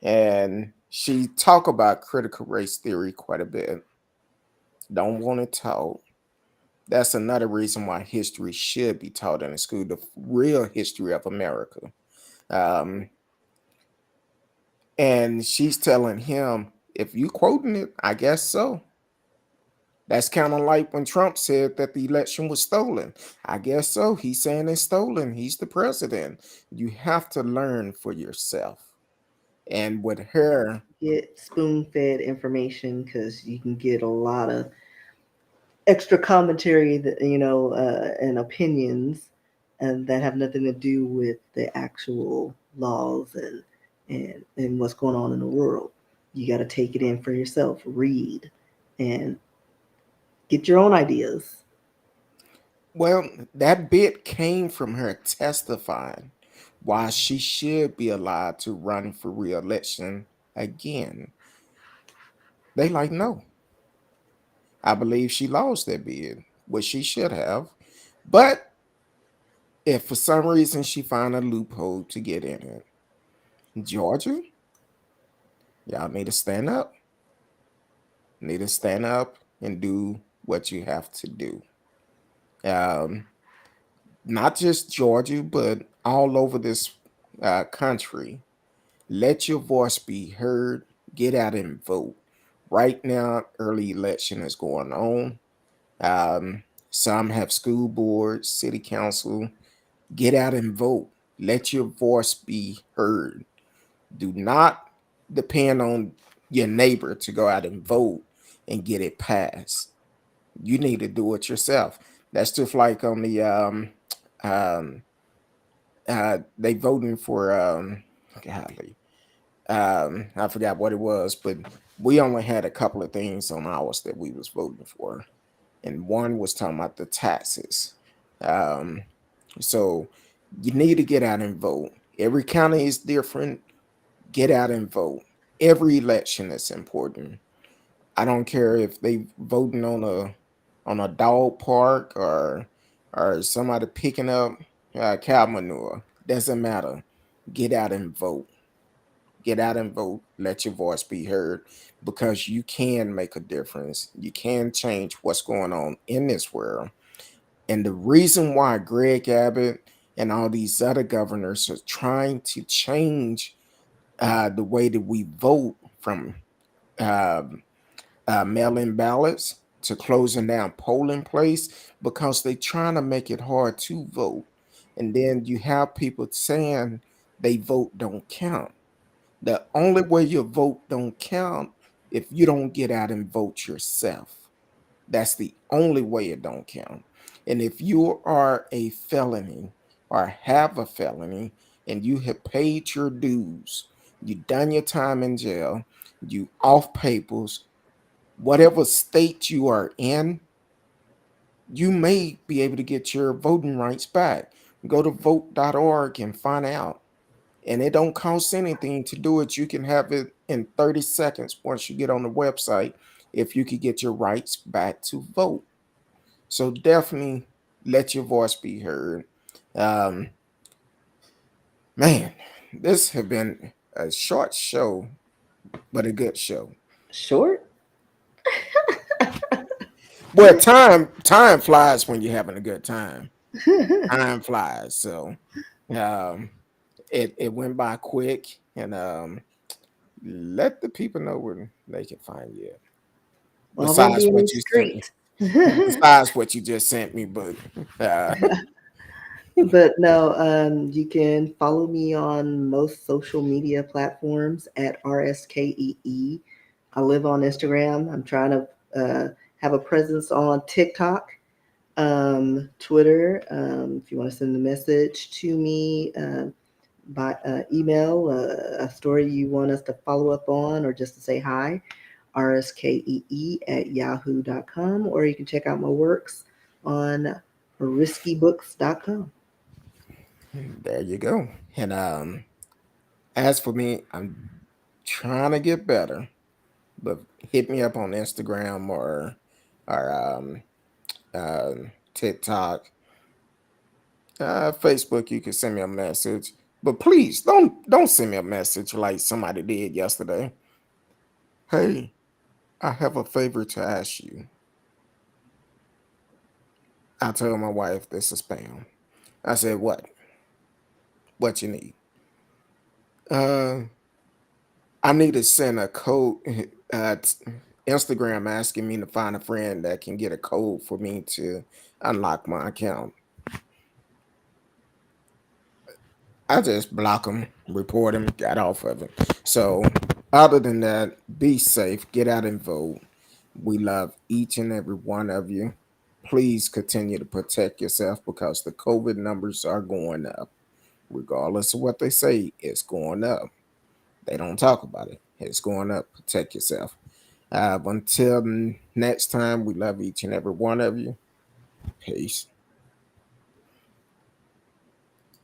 and she talk about critical race theory quite a bit. Don't want it taught. That's another reason why history should be taught in the school, the real history of America. Um, and she's telling him, if you quoting it, I guess so. That's kind of like when Trump said that the election was stolen. I guess so. He's saying it's stolen. He's the president. You have to learn for yourself. And with her, get spoon fed information because you can get a lot of extra commentary that and opinions and that have nothing to do with the actual laws and what's going on in the world. You got to take it in for yourself, read, and get your own ideas. Well, that bit came from her testifying why she should be allowed to run for re-election again. They like, no. I believe she lost that bid, which she should have. But if for some reason she found a loophole to get in it, Georgia, y'all need to stand up. Need to stand up and do what you have to do. Um, Not just Georgia, but all over this country. Let your voice be heard. Get out and vote. Right now, early election is going on. Um, some have school boards, city council. Get out and vote. Let your voice be heard. Do not depend on your neighbor to go out and vote and get it passed. You need to do it yourself. That's just like on the um, they voting for golly, I forgot what it was, but we only had a couple of things on ours that we was voting for, and one was talking about the taxes. Um, so you need to get out and vote. Every county is different. Get out and vote. Every election is important. I don't care if they voting on a dog park or somebody picking up cow manure. Doesn't matter. Get out and vote. Get out and vote. Let your voice be heard because you can make a difference. You can change what's going on in this world. And the reason why Greg Abbott and all these other governors are trying to change the way that we vote from um mail-in ballots to closing down polling place because they're trying to make it hard to vote. And then you have people saying they vote don't count. The only way your vote don't count if you don't get out and vote yourself. That's the only way it don't count. And if you are a felony or have a felony and you have paid your dues, you done your time in jail, you off papers, whatever state you are in, you may be able to get your voting rights back. Go to vote.org and find out. And it don't cost anything to do it. You can have it in 30 seconds once you get on the website if you could get your rights back to vote. So definitely let your voice be heard. Um, Man, this has been a short show, but a good show. Short. Well, time flies when you're having a good time. Time flies. So um it went by quick, and let the people know where they can find you. Well, I won't Besides be in what the you sent me. street. Besides what you just sent me, but uh But no, you can follow me on most social media platforms at RsKee. I live on Instagram. I'm trying to have a presence on TikTok, Twitter. If you want to send a message to me by email, a story you want us to follow up on, or just to say hi, rskee@yahoo.com, or you can check out my works on RsKeeBooks.com. there you go. And as for me, I'm trying to get better, but hit me up on Instagram or TikTok, Facebook. You can send me a message, but please don't send me a message like somebody did yesterday. Hey, I have a favor to ask you. I told my wife this is spam. I said, what? What you need? Uh, I need to send a code. Instagram asking me to find a friend that can get a code for me to unlock my account. I just block them, report them, got off of it. So, other than that, be safe, get out and vote. We love each and every one of you. Please continue to protect yourself because the COVID numbers are going up. Regardless of what they say, it's going up. They don't talk about it. It's going up. Protect yourself. Until next time, we love each and every one of you. Peace.